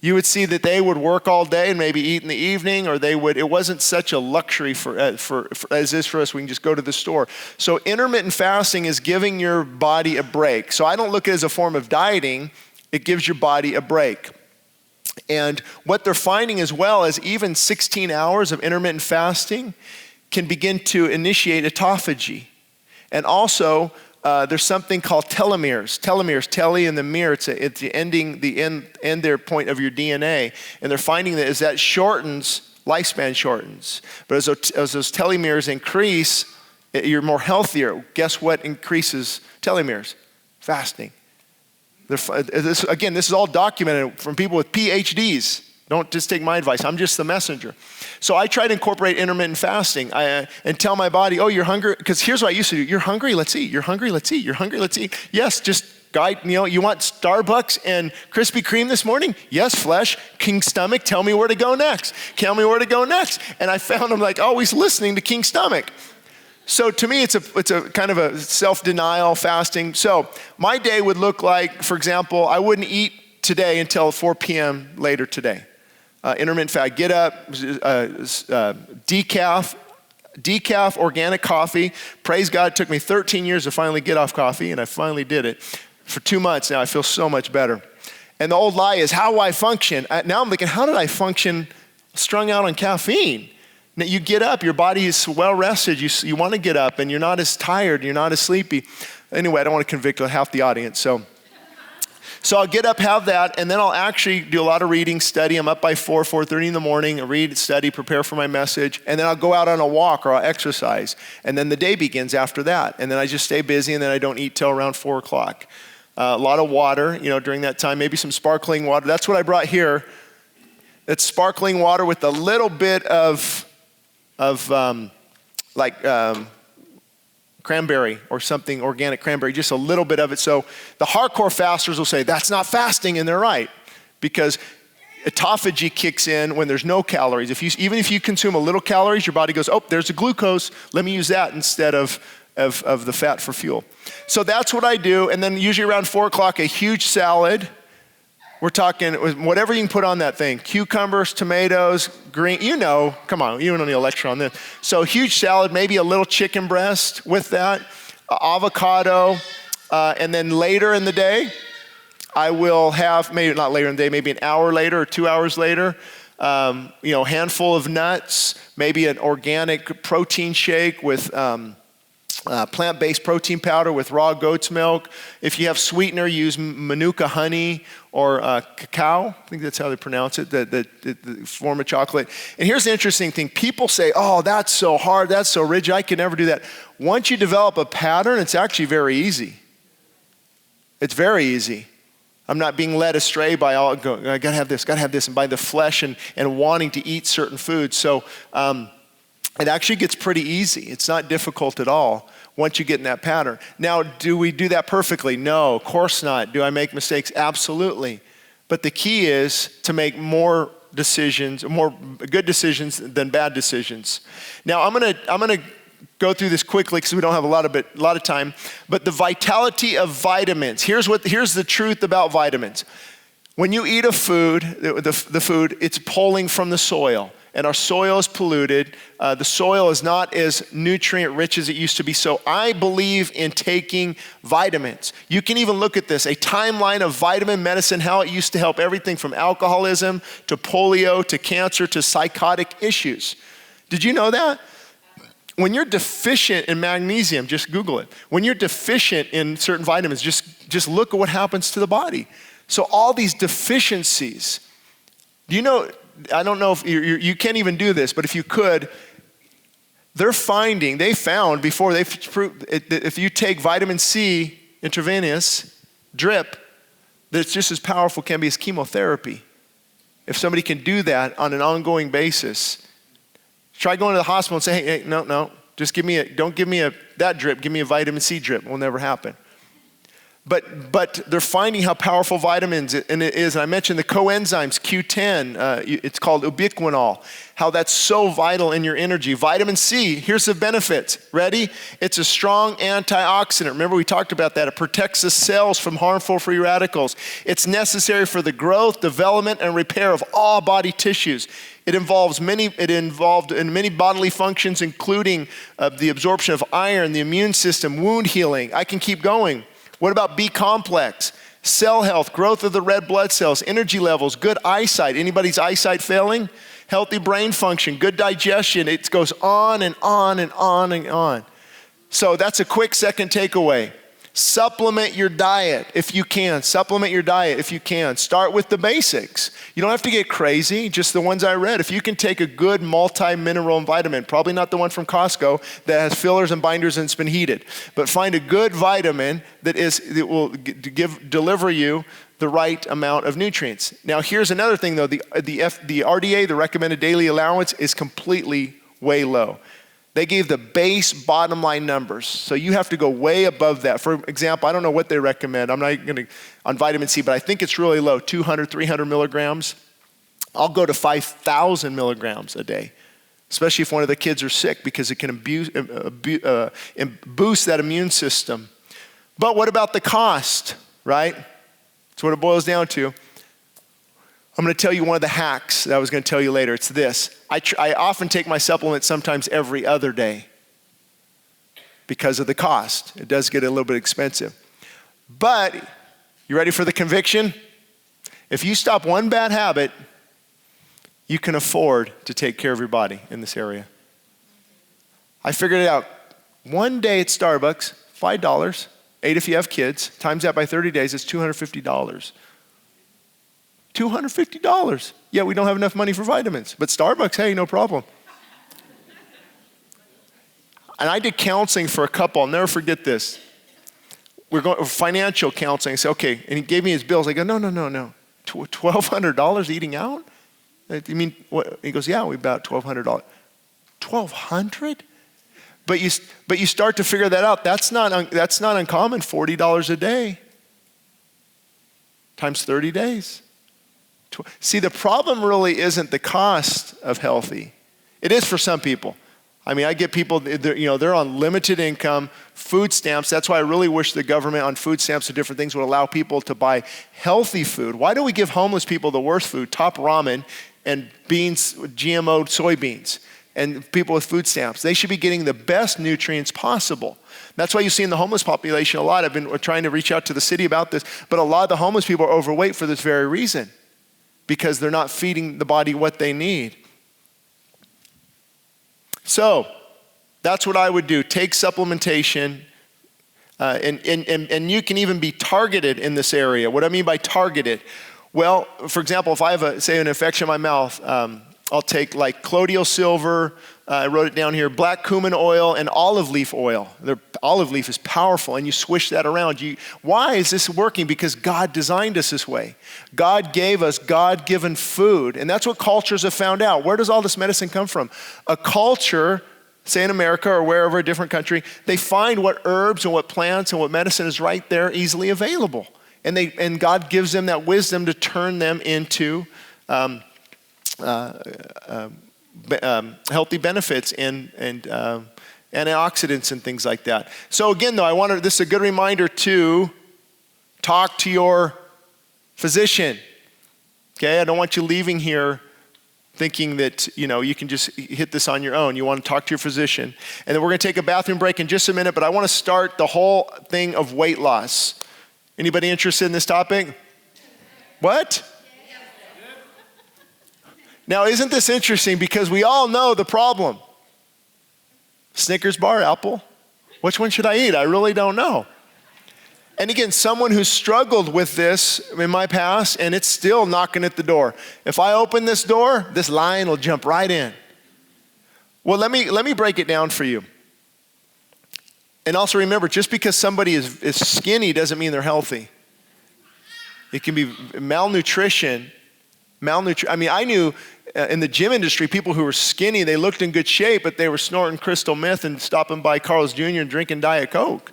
You would see that they would work all day and maybe eat in the evening, or it wasn't such a luxury for as is for us. We can just go to the store. So intermittent fasting is giving your body a break. So I don't look at it as a form of dieting. It gives your body a break. And what they're finding as well is even 16 hours of intermittent fasting can begin to initiate autophagy. And also, there's something called telomeres. Telomeres, tele in the mirror, it's the end there point of your DNA. And they're finding that as that shortens, lifespan shortens. But as those telomeres increase, you're more healthier. Guess what increases telomeres? Fasting. This is all documented from people with Ph.D s. Don't just take my advice. I'm just the messenger. So I try to incorporate intermittent fasting and tell my body, oh, you're hungry? Because here's what I used to do. You're hungry? Let's eat. You're hungry? Let's eat. You're hungry? Let's eat. Yes, just guide, you want Starbucks and Krispy Kreme this morning? Yes, flesh. King Stomach, tell me where to go next. Tell me where to go next. And I found I'm like always listening to King Stomach. So to me, it's a kind of a self-denial fasting. So my day would look like, for example, I wouldn't eat today until 4 p.m. later today. Intermittent fast, get up, decaf, decaf organic coffee. Praise God, it took me 13 years to finally get off coffee, and I finally did it. For 2 months now, I feel so much better. And the old lie is, how do I function? Now I'm thinking, how did I function strung out on caffeine? Now you get up, your body is well rested, you want to get up, and you're not as tired, you're not as sleepy. Anyway, I don't want to convict half the audience, so I'll get up, have that, and then I'll actually do a lot of reading, study. I'm up by 4:30 in the morning, I read, study, prepare for my message, and then I'll go out on a walk or I'll exercise. And then the day begins after that. And then I just stay busy, and then I don't eat till around 4 o'clock. A lot of water, during that time, maybe some sparkling water. That's what I brought here. It's sparkling water with a little bit of cranberry or something, organic cranberry, just a little bit of it. So the hardcore fasters will say, that's not fasting, and they're right. Because autophagy kicks in when there's no calories. Even if you consume a little calories, your body goes, oh, there's a glucose, let me use that instead of the fat for fuel. So that's what I do, and then usually around 4 o'clock, a huge salad. We're talking whatever you can put on that thing. Cucumbers, tomatoes, green, come on, you don't need a lecture on this. So huge salad, maybe a little chicken breast with that, avocado, and then later in the day, I will have, maybe not later in the day, maybe an hour later or 2 hours later, handful of nuts, maybe an organic protein shake with plant-based protein powder with raw goat's milk. If you have sweetener, use Manuka honey or cacao. I think that's how they pronounce it, the form of chocolate. And here's the interesting thing. People say, oh, that's so hard, that's so rigid, I can never do that. Once you develop a pattern, it's actually very easy. It's very easy. I'm not being led astray by I gotta have this, and by the flesh and wanting to eat certain foods. So it actually gets pretty easy. It's not difficult at all once you get in that pattern. Now, do we do that perfectly? No, of course not. Do I make mistakes? Absolutely. But the key is to make more decisions, more good decisions than bad decisions. Now, I'm gonna go through this quickly because we don't have a lot of time. But the vitality of vitamins. Here's the truth about vitamins. When you eat a food, the food, it's pulling from the soil. And our soil is polluted. The soil is not as nutrient rich as it used to be. So I believe in taking vitamins. You can even look at this, a timeline of vitamin medicine, how it used to help everything from alcoholism to polio to cancer to psychotic issues. Did you know that? When you're deficient in magnesium, just Google it. When you're deficient in certain vitamins, just look at what happens to the body. So all these deficiencies, I don't know if you can't even do this, but if you could, they found before if you take vitamin C intravenous drip, that it's just as powerful can be as chemotherapy. If somebody can do that on an ongoing basis, try going to the hospital and say, hey, no, just don't give me that drip, give me a vitamin C drip. It will never happen. But they're finding how powerful vitamins it is. And I mentioned the coenzymes, Q10, it's called ubiquinol, how that's so vital in your energy. Vitamin C, here's the benefits. Ready? It's a strong antioxidant. Remember we talked about that. It protects the cells from harmful free radicals. It's necessary for the growth, development, and repair of all body tissues. It involved in many bodily functions, including the absorption of iron, the immune system, wound healing. I can keep going. What about B complex? Cell health, growth of the red blood cells, energy levels, good eyesight. Anybody's eyesight failing? Healthy brain function, good digestion. It goes on and on and on and on. So that's a quick second takeaway. Supplement your diet if you can. Supplement your diet if you can. Start with the basics. You don't have to get crazy, just the ones I read. If you can take a good multi-mineral vitamin, probably not the one from Costco that has fillers and binders and it's been heated, but find a good vitamin that will deliver you the right amount of nutrients. Now here's another thing though, the RDA, the recommended daily allowance, is completely way low. They gave the base bottom line numbers. So you have to go way above that. For example, I don't know what they recommend. I'm not going to, on vitamin C, but I think it's really low, 200, 300 milligrams. I'll go to 5,000 milligrams a day, especially if one of the kids are sick because it can boost that immune system. But what about the cost, right? That's what it boils down to. I'm going to tell you one of the hacks that I was going to tell you later. It's this. I often take my supplements sometimes every other day because of the cost. It does get a little bit expensive. But you ready for the conviction? If you stop one bad habit, you can afford to take care of your body in this area. I figured it out. One day at Starbucks, $5, 8 if you have kids, times that by 30 days, it's $250. $250. Yeah, we don't have enough money for vitamins. But Starbucks, hey, no problem. And I did counseling for a couple. I'll never forget this. We're going financial counseling. I said, okay. And he gave me his bills. I go, no. $1,200 eating out? You mean what? He goes, yeah, we about $1,200. $1,200? But you start to figure that out. That's not uncommon. $40 a day times 30 days. See, the problem really isn't the cost of healthy. It is for some people. I mean, I get people, they're on limited income, food stamps. That's why I really wish the government on food stamps and different things would allow people to buy healthy food. Why do we give homeless people the worst food, top ramen and beans, GMO soybeans, and people with food stamps? They should be getting the best nutrients possible. That's why you see in the homeless population a lot. I've been trying to reach out to the city about this, but a lot of the homeless people are overweight for this very reason, because they're not feeding the body what they need. So that's what I would do. Take supplementation, and you can even be targeted in this area. What do I mean by targeted? Well, for example, if I have an infection in my mouth, I'll take like colloidal silver, I wrote it down here, black cumin oil and olive leaf oil. The olive leaf is powerful, and you swish that around. Why is this working? Because God designed us this way. God gave us God-given food, and that's what cultures have found out. Where does all this medicine come from? A culture, say in America or wherever, a different country, they find what herbs and what plants and what medicine is right there easily available. And God gives them that wisdom to turn them into healthy benefits and antioxidants and things like that. So again, though, this is a good reminder to talk to your physician. Okay, I don't want you leaving here thinking that you can just hit this on your own. You want to talk to your physician. And then we're going to take a bathroom break in just a minute, but I want to start the whole thing of weight loss. Anybody interested in this topic? What? Now, isn't this interesting? Because we all know the problem. Snickers bar, apple? Which one should I eat? I really don't know. And again, someone who struggled with this in my past, and it's still knocking at the door. If I open this door, this lion will jump right in. Well, let me break it down for you. And also remember, just because somebody is skinny doesn't mean they're healthy. It can be malnutrition. I mean, I knew in the gym industry, people who were skinny, they looked in good shape, but they were snorting crystal meth and stopping by Carl's Jr. and drinking Diet Coke.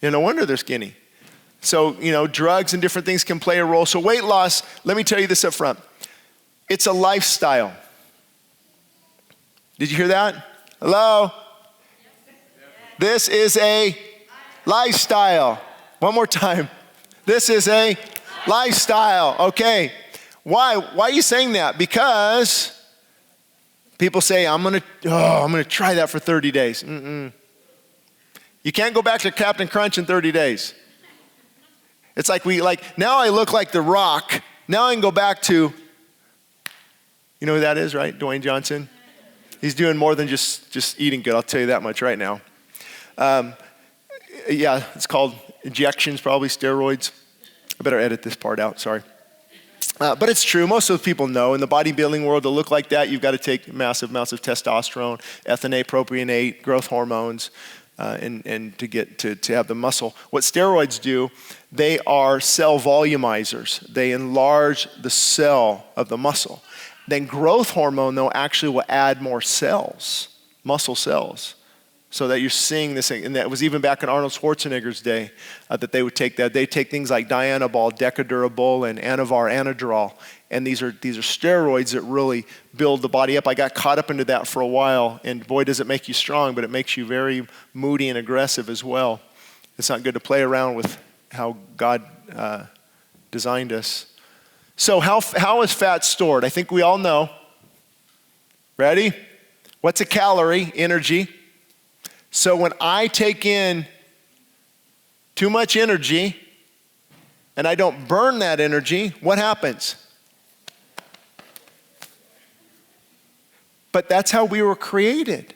No wonder they're skinny. So, drugs and different things can play a role. So weight loss, let me tell you this up front. It's a lifestyle. Did you hear that? Hello? This is a lifestyle. One more time. This is a lifestyle. Okay. Why are you saying that? Because people say, I'm gonna try that for 30 days. You can't go back to Captain Crunch in 30 days. It's like now I look like The Rock. Now I can go back to, you know who that is, right? Dwayne Johnson. He's doing more than just eating good. I'll tell you that much right now. Yeah, it's called injections, probably steroids. I better edit this part out, sorry. But it's true. Most of the people know in the bodybuilding world to look like that, you've got to take massive amounts of testosterone, ethanoate, propionate, growth hormones, and to have the muscle. What steroids do, they are cell volumizers. They enlarge the cell of the muscle. Then growth hormone, though, actually will add more cells, muscle cells. So that you're seeing this, and that was even back in Arnold Schwarzenegger's day, that they would take that. They take things like Dianabol, Decadurable, and Anavar, Anadrol, and these are steroids that really build the body up. I got caught up into that for a while, and boy, does it make you strong, but it makes you very moody and aggressive as well. It's not good to play around with how God designed us. So how is fat stored? I think we all know. Ready? What's a calorie? Energy. So when I take in too much energy and I don't burn that energy, what happens? But that's how we were created.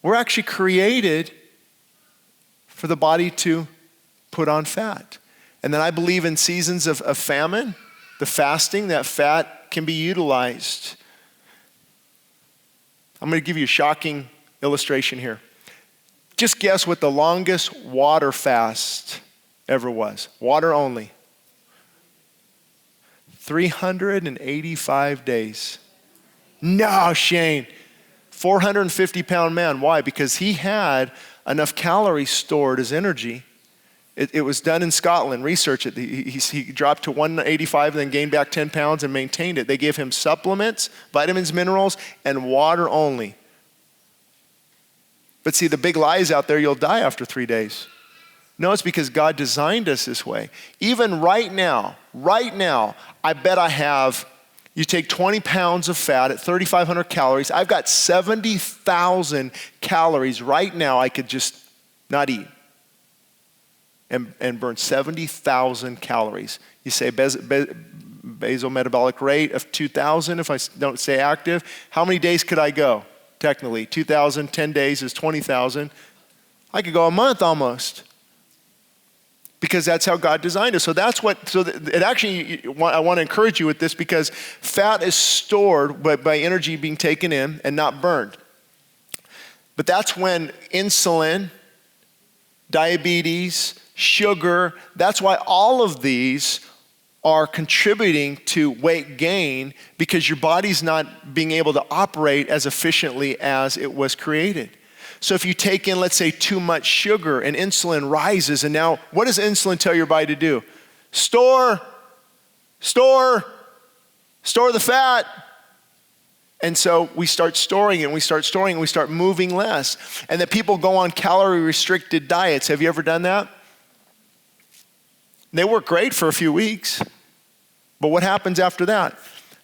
We're actually created for the body to put on fat. And then I believe in seasons of famine, the fasting, that fat can be utilized. I'm going to give you a shocking illustration here. Just guess what the longest water fast ever was. Water only. 385 days. No, Shane. 450-pound man. Why? Because he had enough calories stored as energy. It was done in Scotland. Research it. He dropped to 185 and then gained back 10 pounds and maintained it. They gave him supplements, vitamins, minerals, and water only. But see, the big lie is out there, you'll die after 3 days. No, it's because God designed us this way. Even right now, I bet I have, you take 20 pounds of fat at 3,500 calories. I've got 70,000 calories right now I could just not eat and burn 70,000 calories. You say basal metabolic rate of 2,000 if I don't stay active. How many days could I go? Technically, 2,000, 10 days is 20,000. I could go a month almost. Because that's how God designed us. So that's what, it actually, I want to encourage you with this because fat is stored by energy being taken in and not burned. But that's when insulin, diabetes, sugar, that's why all of these are contributing to weight gain because your body's not being able to operate as efficiently as it was created. So if you take in, let's say, too much sugar and insulin rises, and now what does insulin tell your body to do? Store the fat. And so we start storing it, and we start moving less. And then people go on calorie-restricted diets. Have you ever done that? They work great for a few weeks. But what happens after that?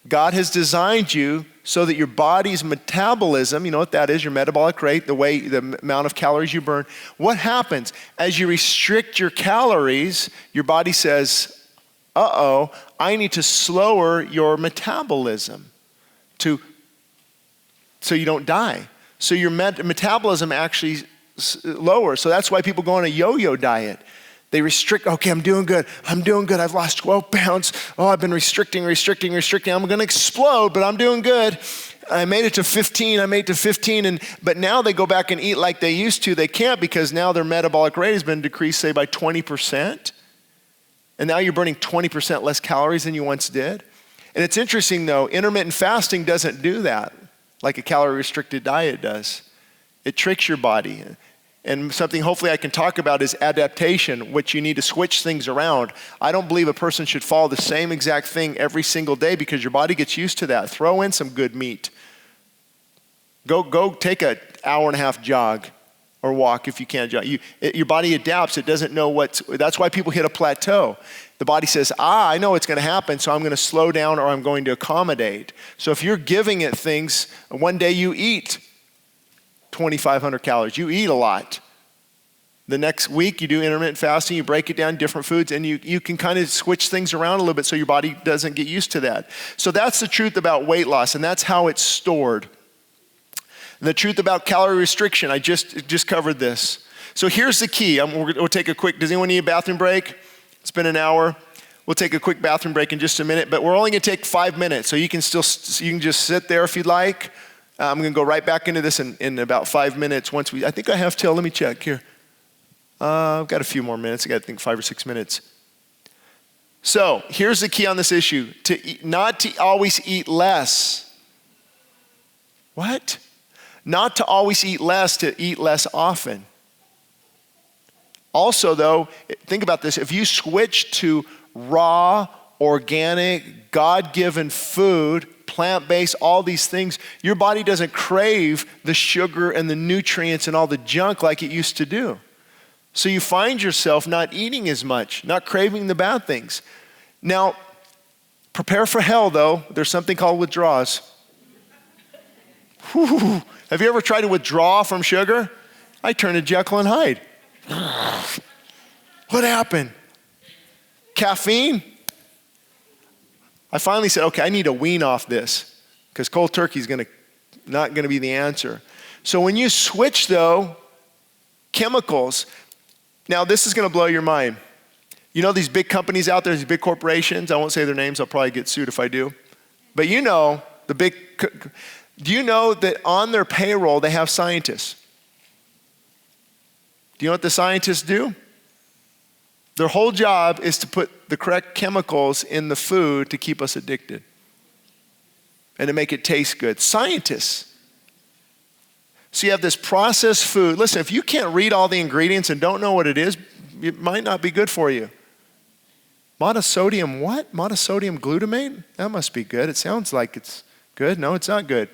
God has designed you so that your body's metabolism, you know what that is, your metabolic rate, the amount of calories you burn. What happens? As you restrict your calories, your body says, I need to slower your metabolism so you don't die. So your metabolism actually lowers. So that's why people go on a yo-yo diet. They restrict, okay, I'm doing good. I've lost 12 pounds. Oh, I've been restricting. I'm going to explode, but I'm doing good. I made it to 15. But now they go back and eat like they used to. They can't because now their metabolic rate has been decreased, say, by 20%. And now you're burning 20% less calories than you once did. And it's interesting, though, intermittent fasting doesn't do that like a calorie-restricted diet does. It tricks your body. And something hopefully I can talk about is adaptation, which you need to switch things around. I don't believe a person should follow the same exact thing every single day because your body gets used to that. Throw in some good meat. Go take an hour and a half jog or walk if you can't jog. Your body adapts. It doesn't know that's why people hit a plateau. The body says, I know what's going to happen, so I'm going to slow down or I'm going to accommodate. So if you're giving it things, one day you eat 2,500 calories. You eat a lot. The next week you do intermittent fasting, you break it down, different foods, and you can kind of switch things around a little bit so your body doesn't get used to that. So that's the truth about weight loss, and that's how it's stored. And the truth about calorie restriction, I just covered this. So here's the key. We'll take a quick, does anyone need a bathroom break? It's been an hour. We'll take a quick bathroom break in just a minute, but we're only going to take 5 minutes, so you can just sit there if you'd like. I'm going to go right back into this in about 5 minutes. I think I have till, let me check here. I've got a few more minutes. I got to think 5 or 6 minutes. So here's the key on this issue. Not to always eat less. What? Not to always eat less, to eat less often. Also though, think about this. If you switch to raw, organic, God-given food, plant-based, all these things, your body doesn't crave the sugar and the nutrients and all the junk like it used to do. So you find yourself not eating as much, not craving the bad things. Now, prepare for hell though. There's something called withdrawals. Whew. Have you ever tried to withdraw from sugar? I turned to Jekyll and Hyde. What happened? Caffeine? I finally said, okay, I need to wean off this because cold turkey is not going to be the answer. So when you switch though, chemicals, now this is going to blow your mind. You know these big companies out there, these big corporations, I won't say their names, I'll probably get sued if I do. But you know, do you know that on their payroll they have scientists? Do you know what the scientists do? Their whole job is to put the correct chemicals in the food to keep us addicted and to make it taste good. Scientists. So you have this processed food. Listen, if you can't read all the ingredients and don't know what it is, it might not be good for you. Monosodium what? Monosodium glutamate? That must be good. It sounds like it's good. No, it's not good.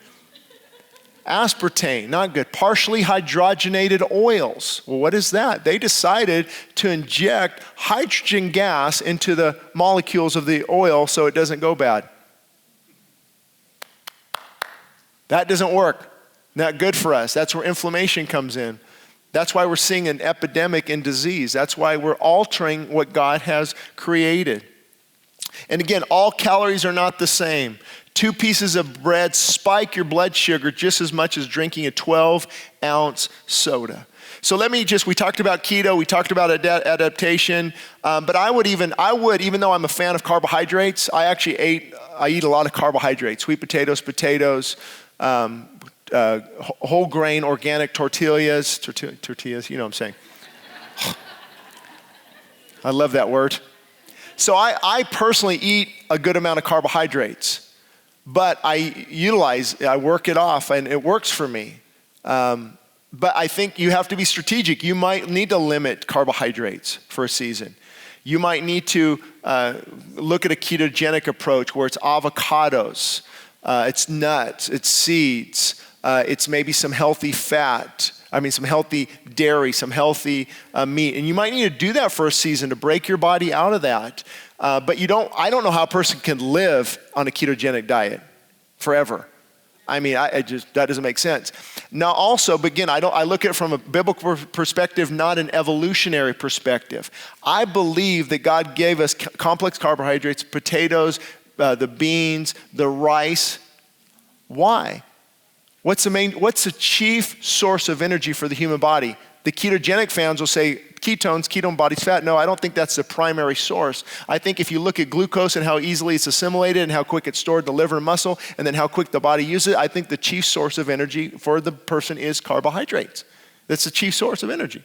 Aspartame, not good. Partially hydrogenated oils. Well, what is that? They decided to inject hydrogen gas into the molecules of the oil so it doesn't go bad. That doesn't work. Not good for us. That's where inflammation comes in. That's why we're seeing an epidemic in disease. That's why we're altering what God has created. And again, all calories are not the same. 2 pieces of bread spike your blood sugar just as much as drinking a 12-ounce soda. So we talked about keto, we talked about adaptation, but I would, even though I'm a fan of carbohydrates, I eat a lot of carbohydrates, sweet potatoes, whole grain, organic tortillas, you know what I'm saying. I love that word. So I personally eat a good amount of carbohydrates. But I work it off and it works for me. But I think you have to be strategic. You might need to limit carbohydrates for a season. You might need to look at a ketogenic approach where it's avocados, it's nuts, it's seeds, it's maybe some healthy fat, some healthy dairy, some healthy meat. And you might need to do that for a season to break your body out of that. But I don't know how a person can live on a ketogenic diet forever. That doesn't make sense. Now also, but again, I look at it from a biblical perspective, not an evolutionary perspective. I believe that God gave us complex carbohydrates, potatoes, the beans, the rice. Why? What's the chief source of energy for the human body? The ketogenic fans will say ketones, ketone body's fat. No, I don't think that's the primary source. I think if you look at glucose and how easily it's assimilated and how quick it's stored in the liver and muscle and then how quick the body uses it, I think the chief source of energy for the person is carbohydrates. That's the chief source of energy.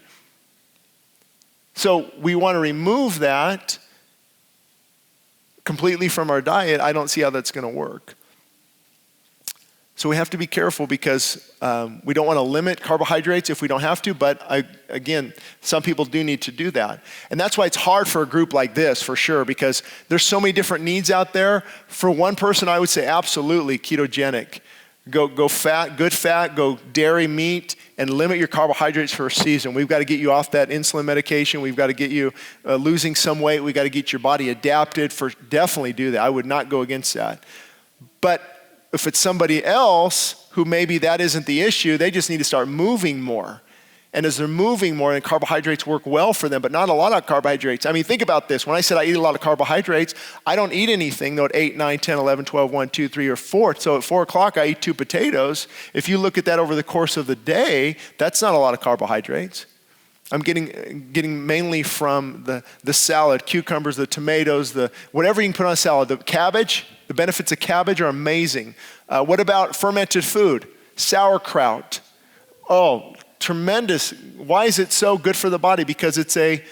So we want to remove that completely from our diet. I don't see how that's going to work. So we have to be careful because we don't want to limit carbohydrates if we don't have to, but again, some people do need to do that. And that's why it's hard for a group like this, for sure, because there's so many different needs out there. For one person, I would say absolutely ketogenic. Go fat, good fat, go dairy, meat, and limit your carbohydrates for a season. We've got to get you off that insulin medication. We've got to get you losing some weight. We've got to get your body adapted definitely do that. I would not go against that. But if it's somebody else who maybe that isn't the issue, they just need to start moving more. And as they're moving more, and carbohydrates work well for them, but not a lot of carbohydrates. Think about this. When I said I eat a lot of carbohydrates, I don't eat anything though at 8, 9, 10, 11, 12, 1, 2, 3, or 4. So at 4 o'clock, I eat 2 potatoes. If you look at that over the course of the day, that's not a lot of carbohydrates. I'm getting mainly from the salad, cucumbers, the tomatoes, whatever you can put on a salad. The cabbage, the benefits of cabbage are amazing. What about fermented food? Sauerkraut. Oh, tremendous. Why is it so good for the body? Because it's a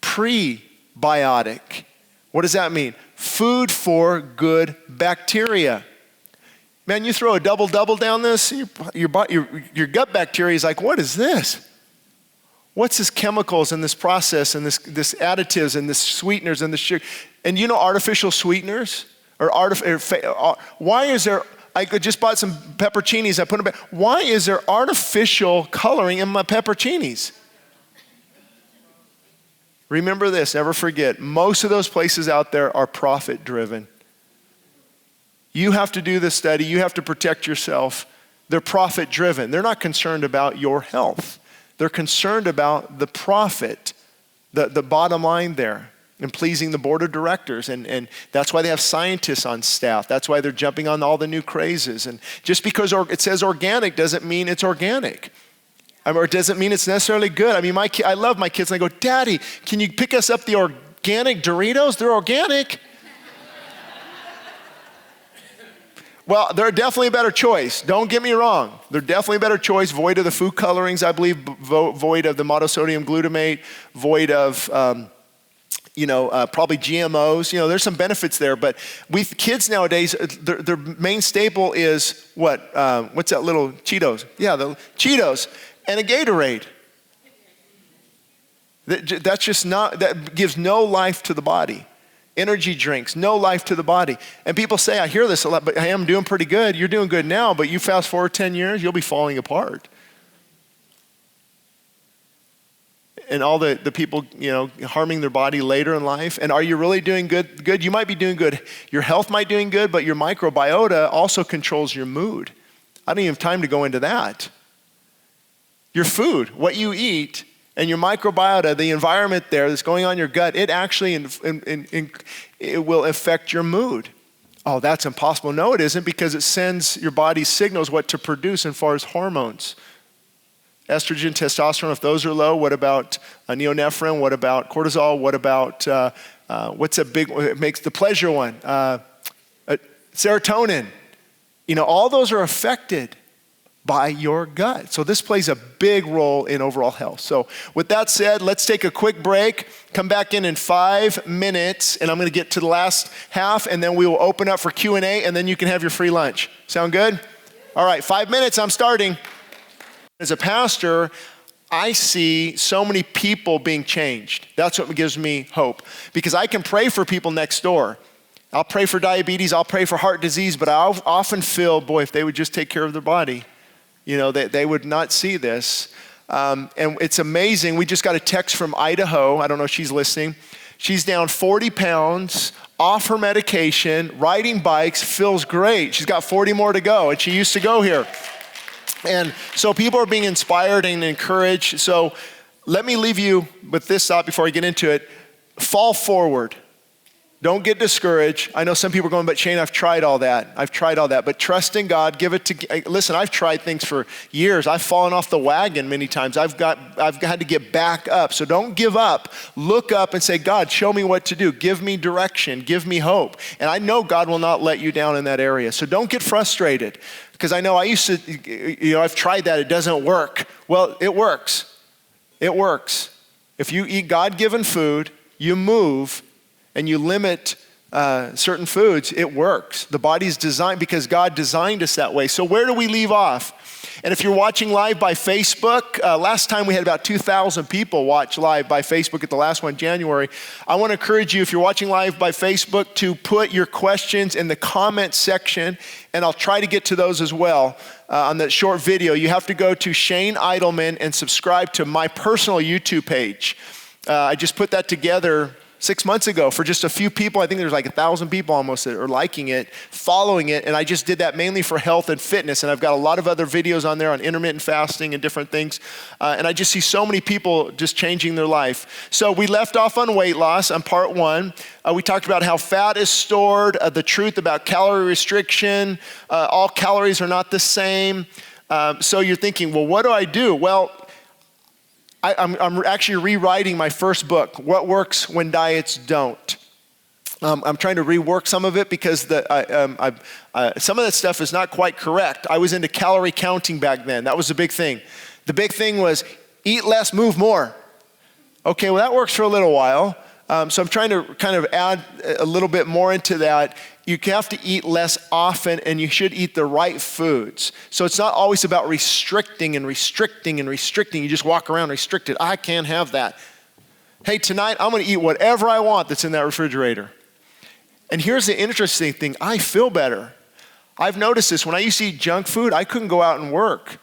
prebiotic. What does that mean? Food for good bacteria. Man, you throw a double-double down this, your gut bacteria is like, what is this? What's this chemicals in this process and this additives and this sweeteners and this sugar? And you know artificial sweeteners? Why is there, I just bought some pepperoncinis, I put them back. Why is there artificial coloring in my pepperoncinis? Remember this, never forget, most of those places out there are profit driven. You have to do the study, you have to protect yourself. They're profit driven. They're not concerned about your health. They're concerned about the profit, the bottom line there, and pleasing the board of directors. And that's why they have scientists on staff. That's why they're jumping on all the new crazes. And just because it says organic doesn't mean it's organic. Or it doesn't mean it's necessarily good. I mean, I love my kids, and I go, Daddy, can you pick us up the organic Doritos? They're organic. Well, they're definitely a better choice. Don't get me wrong. They're definitely a better choice, void of the food colorings, I believe, void of the monosodium glutamate, void of, probably GMOs. There's some benefits there, but with kids nowadays, their main staple is what? What's that little Cheetos? Yeah, the Cheetos. And a Gatorade. That gives no life to the body. Energy drinks, no life to the body. And people say, I hear this a lot, but hey, I'm doing pretty good. You're doing good now, but you fast forward 10 years, you'll be falling apart. And all the people, harming their body later in life. And are you really doing good? You might be doing good. Your health might be doing good, but your microbiota also controls your mood. I don't even have time to go into that. Your food, what you eat, and your microbiota, the environment there that's going on in your gut, it actually it will affect your mood. Oh, that's impossible. No, it isn't, because it sends your body signals what to produce as far as hormones. Estrogen, testosterone, if those are low, what about neonephrine? What about cortisol? What about, what's a big one? It makes the pleasure one. Serotonin. All those are affected by your gut. So this plays a big role in overall health. So with that said, let's take a quick break, come back in 5 minutes, and I'm going to get to the last half, and then we will open up for Q&A, and then you can have your free lunch. Sound good? All right, 5 minutes, I'm starting. As a pastor, I see so many people being changed. That's what gives me hope, because I can pray for people next door. I'll pray for diabetes, I'll pray for heart disease, but I often feel, boy, if they would just take care of their body, they would not see this. And it's amazing. We just got a text from Idaho. I don't know if she's listening. She's down 40 pounds, off her medication, riding bikes, feels great. She's got 40 more to go, and she used to go here. And so people are being inspired and encouraged. So let me leave you with this thought before I get into it. Fall forward. Don't get discouraged. I know some people are going, but Shane, I've tried all that. But trust in God, listen, I've tried things for years. I've fallen off the wagon many times. I've had to get back up. So don't give up. Look up and say, God, show me what to do. Give me direction. Give me hope. And I know God will not let you down in that area. So don't get frustrated, because I know I used to, I've tried that. It doesn't work. Well, it works. It works. If you eat God-given food, you move, and you limit certain foods, it works. The body's designed, because God designed us that way. So where do we leave off? And if you're watching live by Facebook, last time we had about 2,000 people watch live by Facebook at the last one, January. I want to encourage you, if you're watching live by Facebook, to put your questions in the comment section, and I'll try to get to those as well on that short video. You have to go to Shane Idleman and subscribe to my personal YouTube page. I just put that together 6 months ago for just a few people. I think there's like 1,000 people almost that are liking it, following it, and I just did that mainly for health and fitness, and I've got a lot of other videos on there on intermittent fasting and different things, and I just see so many people just changing their life. So we left off on weight loss on part 1. We talked about how fat is stored, the truth about calorie restriction, all calories are not the same. So you're thinking, well, what do I do? Well, I'm actually rewriting my first book, What Works When Diets Don't. I'm trying to rework some of it, because some of that stuff is not quite correct. I was into calorie counting back then. That was the big thing. The big thing was eat less, move more. Okay, well, that works for a little while. So I'm trying to kind of add a little bit more into that. You have to eat less often, and you should eat the right foods. So it's not always about restricting and restricting and restricting. You just walk around restricted. I can't have that. Hey, tonight I'm going to eat whatever I want that's in that refrigerator. And here's the interesting thing. I feel better. I've noticed this. When I used to eat junk food, I couldn't go out and work.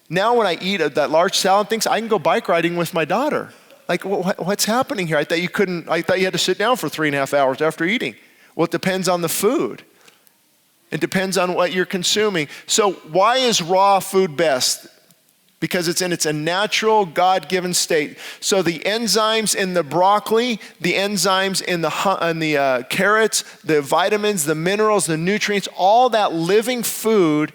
Now when I eat that large salad things, I can go bike riding with my daughter. Like, what's happening here? I thought you had to sit down for 3.5 hours after eating. Well, it depends on the food. It depends on what you're consuming. So why is raw food best? Because it's in a natural, God-given state. So the enzymes in the broccoli, the enzymes in the carrots, the vitamins, the minerals, the nutrients, all that living food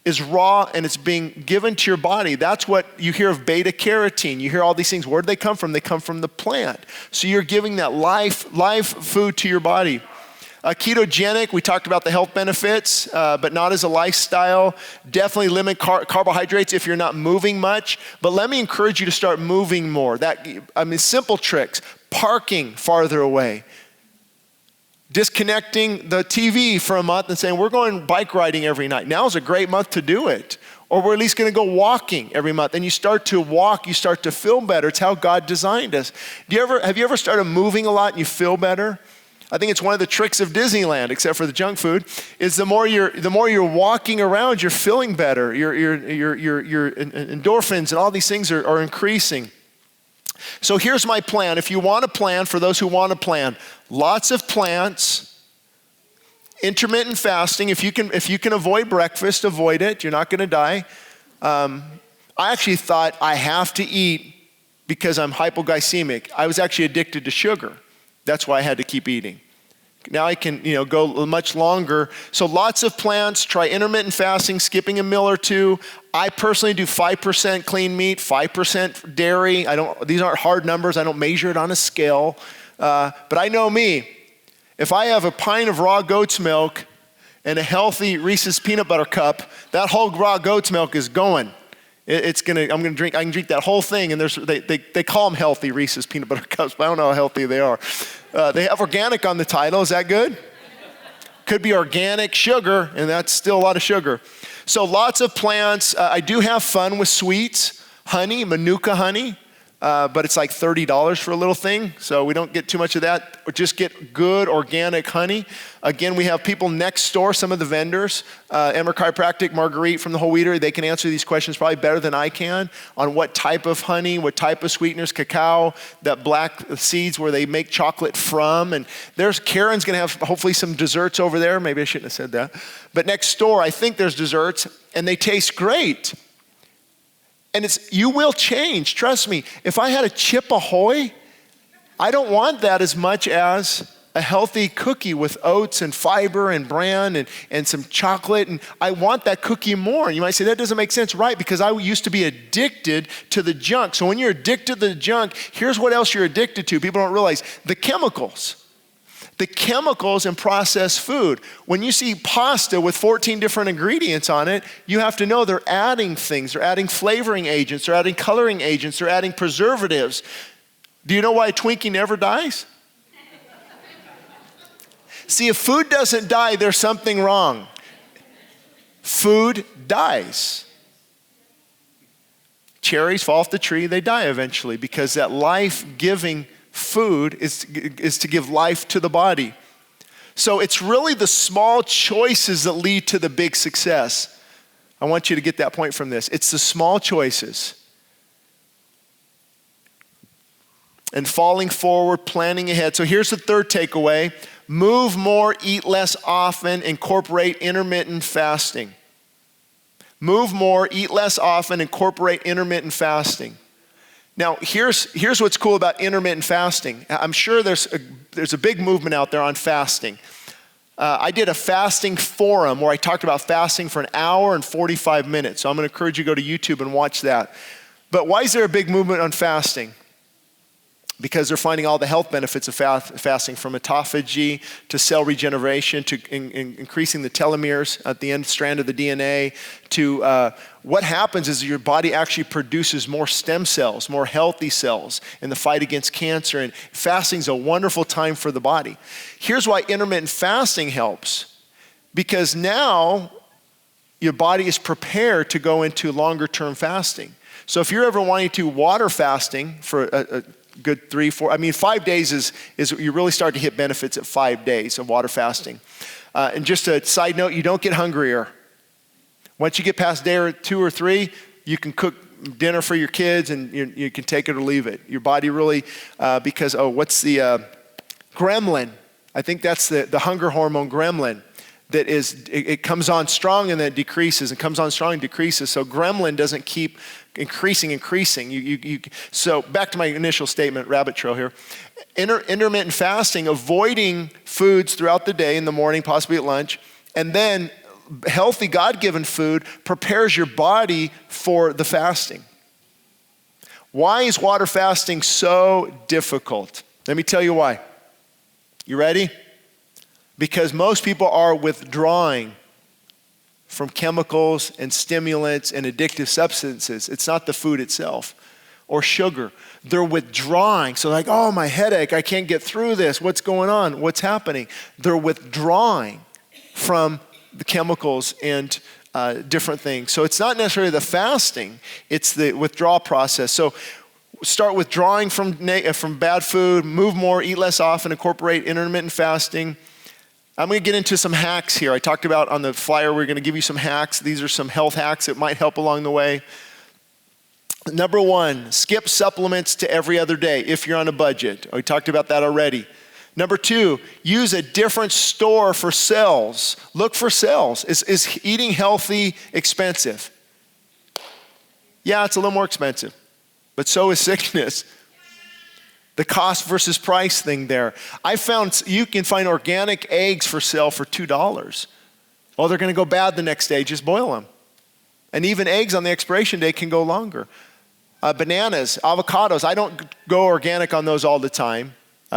is raw and it's being given to your body. That's what you hear of beta carotene. You hear all these things. Where do they come from? They come from the plant. So you're giving that live food to your body. Ketogenic, we talked about the health benefits, but not as a lifestyle. Definitely limit carbohydrates if you're not moving much. But let me encourage you to start moving more. Simple tricks. Parking farther away. Disconnecting the TV for a month and saying, we're going bike riding every night. Now is a great month to do it. Or we're at least going to go walking every month. And you start to walk, you start to feel better. It's how God designed us. Have you ever started moving a lot and you feel better? I think it's one of the tricks of Disneyland, except for the junk food, is the more you're walking around, you're feeling better. Your endorphins and all these things are increasing. So here's my plan. If you want to plan, for those who want to plan, lots of plants, intermittent fasting. If you can avoid breakfast, avoid it. You're not going to die. I actually thought I have to eat because I'm hypoglycemic. I was actually addicted to sugar. That's why I had to keep eating. Now I can, go much longer. So lots of plants, try intermittent fasting, skipping a meal or two. I personally do 5% clean meat, 5% dairy. These aren't hard numbers. I don't measure it on a scale. But I know me. If I have a pint of raw goat's milk and a healthy Reese's peanut butter cup, that whole raw goat's milk is going. I can drink that whole thing, and they call them healthy Reese's peanut butter cups, but I don't know how healthy they are. They have organic on the title. Is that good? Could be organic sugar, and that's still a lot of sugar. So lots of plants. I do have fun with sweets, honey, Manuka honey, but it's like $30 for a little thing, so we don't get too much of that. Or just get good organic honey. Again, we have people next door, some of the vendors, Emmer Chiropractic, Marguerite from the Whole Wheatery. They can answer these questions probably better than I can on what type of honey, what type of sweeteners, cacao, that black seeds where they make chocolate from. And Karen's going to have hopefully some desserts over there. Maybe I shouldn't have said that. But next door, I think there's desserts, and they taste great. And you will change, trust me. If I had a Chip Ahoy, I don't want that as much as a healthy cookie with oats and fiber and bran and some chocolate. And I want that cookie more. And you might say, that doesn't make sense. Right, because I used to be addicted to the junk. So when you're addicted to the junk, here's what else you're addicted to. People don't realize the chemicals. The chemicals in processed food. When you see pasta with 14 different ingredients on it, you have to know they're adding things. They're adding flavoring agents. They're adding coloring agents. They're adding preservatives. Do you know why a Twinkie never dies? See, if food doesn't die, there's something wrong. Food dies. Cherries fall off the tree, they die eventually because that life-giving food is to give life to the body. So it's really the small choices that lead to the big success. I want you to get that point from this. It's the small choices. And falling forward, planning ahead. So here's the third takeaway. Move more, eat less often, incorporate intermittent fasting. Move more, eat less often, incorporate intermittent fasting. Now, here's what's cool about intermittent fasting. I'm sure there's a big movement out there on fasting. I did a fasting forum where I talked about fasting for an hour and 45 minutes. So I'm going to encourage you to go to YouTube and watch that. But why is there a big movement on fasting? Because they're finding all the health benefits of fasting, from autophagy to cell regeneration to increasing the telomeres at the end strand of the DNA to what happens is your body actually produces more stem cells, more healthy cells in the fight against cancer. And fasting is a wonderful time for the body. Here's why intermittent fasting helps. Because now your body is prepared to go into longer term fasting. So if you're ever wanting to water fasting for a good 5 days is you really start to hit benefits at 5 days of water fasting. And just a side note, you don't get hungrier. Once you get past day or 2 or 3, you can cook dinner for your kids and you can take it or leave it. Your body really, because, what's the gremlin? I think that's the hunger hormone gremlin. That is, it comes on strong and then it decreases, and comes on strong and decreases. So gremlin doesn't keep increasing. So back to my initial statement, rabbit trail here. Intermittent fasting, avoiding foods throughout the day, in the morning, possibly at lunch, and then healthy God-given food prepares your body for the fasting. Why is water fasting so difficult? Let me tell you why. You ready? Because most people are withdrawing from chemicals and stimulants and addictive substances. It's not the food itself or sugar. They're withdrawing. So like, oh, my headache, I can't get through this. What's going on? What's happening? They're withdrawing from the chemicals and different things. So it's not necessarily the fasting, it's the withdrawal process. So start withdrawing from bad food, move more, eat less often, incorporate intermittent fasting. I'm going to get into some hacks here. I talked about on the flyer, we're going to give you some hacks. These are some health hacks that might help along the way. Number one, skip supplements to every other day if you're on a budget. We talked about that already. Number two, use a different store for cells. Look for cells. Is eating healthy expensive? Yeah, it's a little more expensive, but so is sickness. The cost versus price thing there. I found you can find organic eggs for sale for $2. Well, they're going to go bad the next day. Just boil them. And even eggs on the expiration date can go longer. Bananas, avocados. I don't go organic on those all the time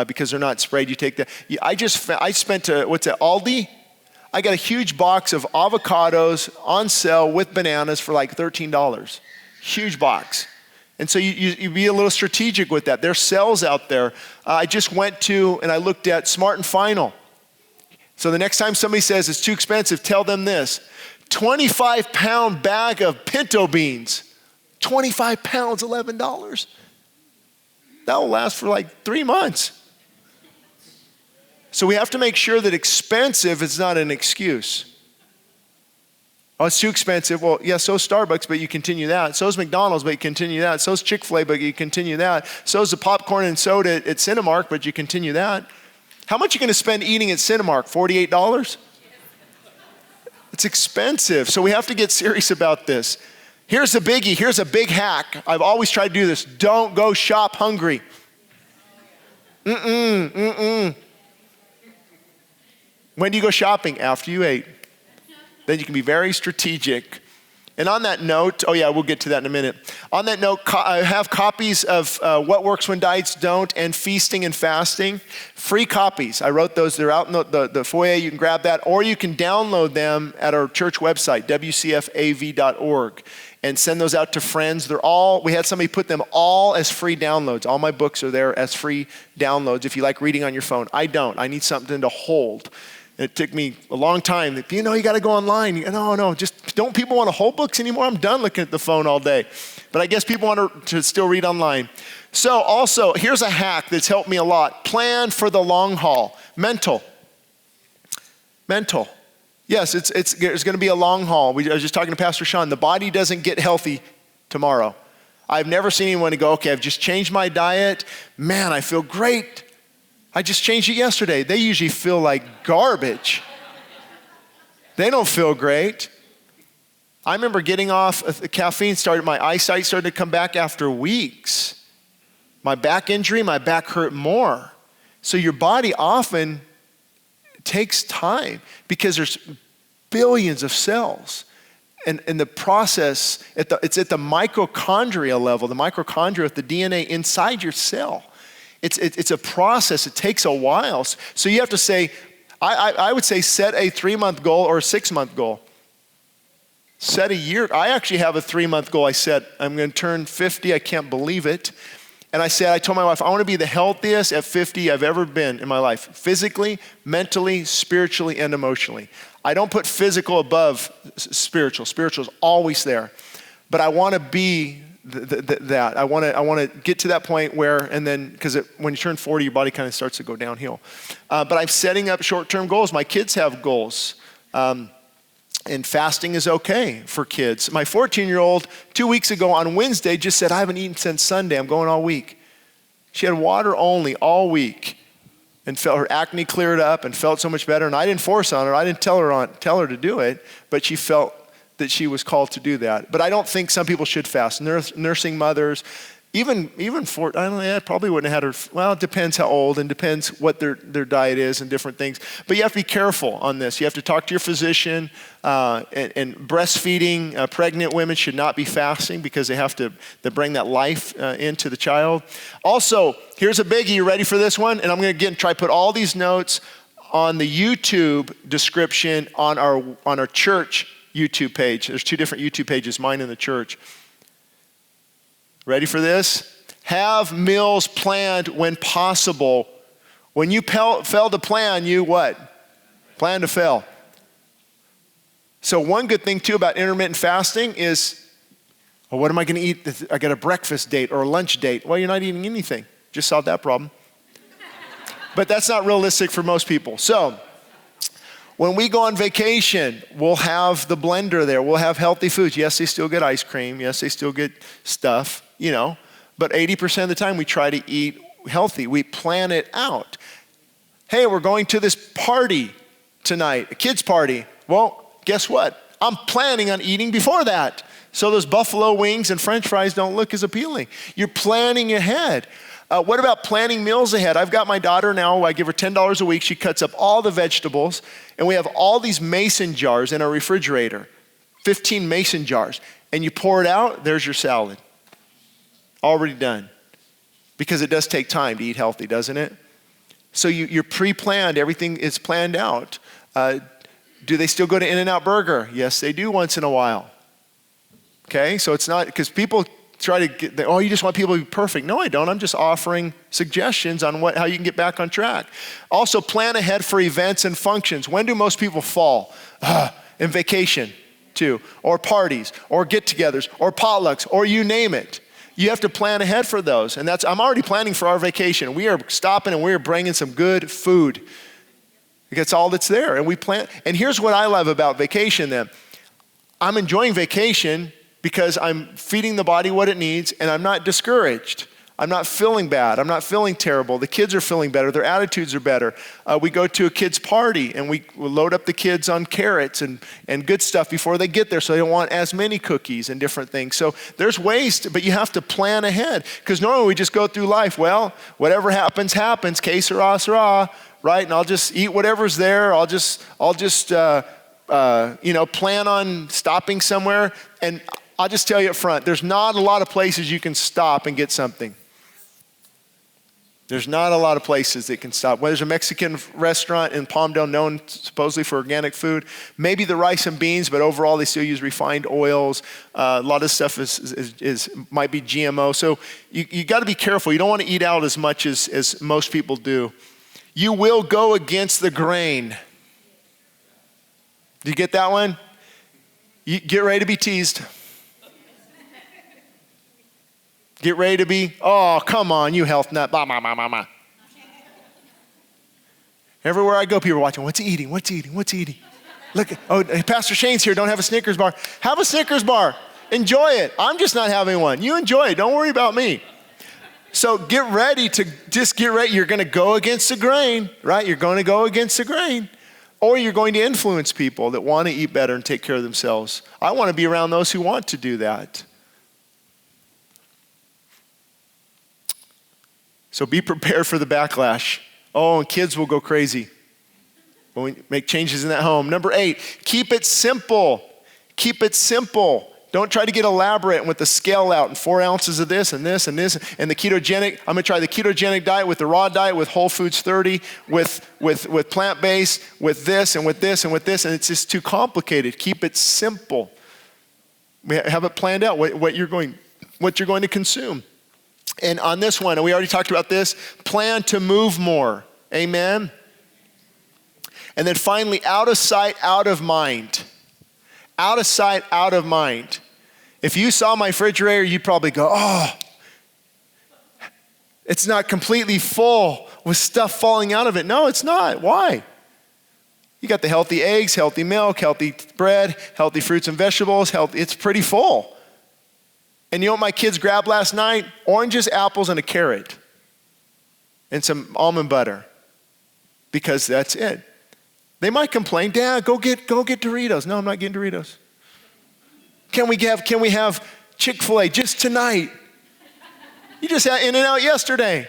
because they're not sprayed. You take the. I spent what's that? Aldi. I got a huge box of avocados on sale with bananas for like $13. Huge box. And so you be a little strategic with that. There's sales out there. I just went to and I looked at Smart and Final. So the next time somebody says it's too expensive, tell them this. 25-pound bag of pinto beans. 25 pounds, $11. That will last for like 3 months. So we have to make sure that expensive is not an excuse. Oh, it's too expensive. Well, yeah, so's Starbucks, but you continue that. So's McDonald's, but you continue that. So's Chick-fil-A, but you continue that. So's the popcorn and soda at Cinemark, but you continue that. How much are you going to spend eating at Cinemark? $48? It's expensive. So we have to get serious about this. Here's a biggie. Here's a big hack. I've always tried to do this. Don't go shop hungry. When do you go shopping? After you ate. Then you can be very strategic. And on that note, oh yeah, we'll get to that in a minute. On that note, I have copies of What Works When Diets Don't and Feasting and Fasting. Free copies. I wrote those. They're out in the foyer. You can grab that. Or you can download them at our church website, wcfav.org, and send those out to friends. We had somebody put them all as free downloads. All my books are there as free downloads if you like reading on your phone. I don't. I need something to hold. It took me a long time. You got to go online. No, just don't people want to hold books anymore? I'm done looking at the phone all day. But I guess people want to still read online. So also, here's a hack that's helped me a lot. Plan for the long haul. Mental. Yes, it's going to be a long haul. I was just talking to Pastor Sean. The body doesn't get healthy tomorrow. I've never seen anyone go, okay, I've just changed my diet. Man, I feel great. I just changed it yesterday. They usually feel like garbage. They don't feel great. I remember getting off the caffeine, my eyesight started to come back after weeks. My back injury, my back hurt more. So your body often takes time because there's billions of cells. And the process, it's at the mitochondria level, the mitochondria with the DNA inside your cell. It's a process. It takes a while. So you have to say, I would say set a 3-month goal or a 6-month goal. Set a year. I actually have a 3-month goal. I said, I'm going to turn 50. I can't believe it. And I told my wife, I want to be the healthiest at 50 I've ever been in my life. Physically, mentally, spiritually, and emotionally. I don't put physical above spiritual. Spiritual is always there. But I want to be that. I want to get to that point where, and then, because when you turn 40, your body kind of starts to go downhill. But I'm setting up short-term goals. My kids have goals. And fasting is okay for kids. My 14-year-old, 2 weeks ago on Wednesday, just said, I haven't eaten since Sunday. I'm going all week. She had water only all week and felt her acne cleared up and felt so much better. And I didn't force on her. I didn't tell her to do it, but she felt that she was called to do that. But I don't think some people should fast. Nursing mothers, even for, I don't know, I probably wouldn't have had her, well, it depends how old and depends what their diet is and different things. But you have to be careful on this. You have to talk to your physician. And breastfeeding, pregnant women should not be fasting because they have to bring that life into the child. Also, here's a biggie. You ready for this one? And I'm going to again try to put all these notes on the YouTube description on our church YouTube page. There's 2 different YouTube pages, mine and the church. Ready for this? Have meals planned when possible. When you fail to plan, you what? Plan to fail. So one good thing too about intermittent fasting is, well, what am I going to eat? I got a breakfast date or a lunch date. Well, you're not eating anything. Just solved that problem. But that's not realistic for most people. So when we go on vacation, we'll have the blender there. We'll have healthy foods. Yes, they still get ice cream. Yes, they still get stuff, but 80% of the time we try to eat healthy. We plan it out. Hey, we're going to this party tonight, a kid's party. Well, guess what? I'm planning on eating before that. So those buffalo wings and French fries don't look as appealing. You're planning ahead. What about planning meals ahead? I've got my daughter now, I give her $10 a week. She cuts up all the vegetables, and we have all these mason jars in our refrigerator, 15 mason jars. And you pour it out, there's your salad. Already done. Because it does take time to eat healthy, doesn't it? So you're pre-planned, everything is planned out. Do they still go to In-N-Out Burger? Yes, they do once in a while. Okay, so it's not, because people try to get, you just want people to be perfect. No, I don't. I'm just offering suggestions on how you can get back on track. Also, plan ahead for events and functions. When do most people fall? In vacation, too, or parties, or get-togethers, or potlucks, or you name it. You have to plan ahead for those. And I'm already planning for our vacation. We are stopping and we are bringing some good food. That's all that's there. And we plan. And here's what I love about vacation then. I'm enjoying vacation because I'm feeding the body what it needs and I'm not discouraged. I'm not feeling bad. I'm not feeling terrible. The kids are feeling better. Their attitudes are better. We go to a kid's party and we load up the kids on carrots and good stuff before they get there so they don't want as many cookies and different things. So there's ways, but you have to plan ahead because normally we just go through life. Well, whatever happens, happens. Que sera, sera, right? And I'll just eat whatever's there. I'll just plan on stopping somewhere. And I'll just tell you up front, there's not a lot of places you can stop and get something. There's not a lot of places that can stop. Well, there's a Mexican restaurant in Palmdale known supposedly for organic food. Maybe the rice and beans, but overall they still use refined oils. A lot of stuff might be GMO. So you got to be careful. You don't want to eat out as much as most people do. You will go against the grain. Do you get that one? You get ready to be teased. Get ready to be, oh, come on, you health nut. Blah, blah, blah, blah, blah. Everywhere I go, people are watching. What's he eating? What's he eating? What's he eating? Look, Pastor Shane's here. Don't have a Snickers bar. Have a Snickers bar. Enjoy it. I'm just not having one. You enjoy it. Don't worry about me. So get ready to just get ready. You're going to go against the grain, right? You're going to go against the grain. Or you're going to influence people that want to eat better and take care of themselves. I want to be around those who want to do that. So be prepared for the backlash. Oh, and kids will go crazy when we make changes in that home. Number 8, keep it simple. Keep it simple. Don't try to get elaborate with the scale out and 4 ounces of this and this and this and the ketogenic. I'm gonna try the ketogenic diet with the raw diet with Whole Foods 30, with plant-based, with this and with this and with this, and it's just too complicated. Keep it simple. Have it planned out what you're going to consume. And on this one, and we already talked about this, plan to move more. Amen? And then finally, out of sight, out of mind. Out of sight, out of mind. If you saw my refrigerator, you'd probably go, oh, it's not completely full with stuff falling out of it. No, it's not. Why? You got the healthy eggs, healthy milk, healthy bread, healthy fruits and vegetables, it's pretty full. And you know what my kids grabbed last night? Oranges, apples, and a carrot. And some almond butter. Because that's it. They might complain, Dad, go get Doritos. No, I'm not getting Doritos. Can we have Chick-fil-A just tonight? You just had In-N-Out yesterday.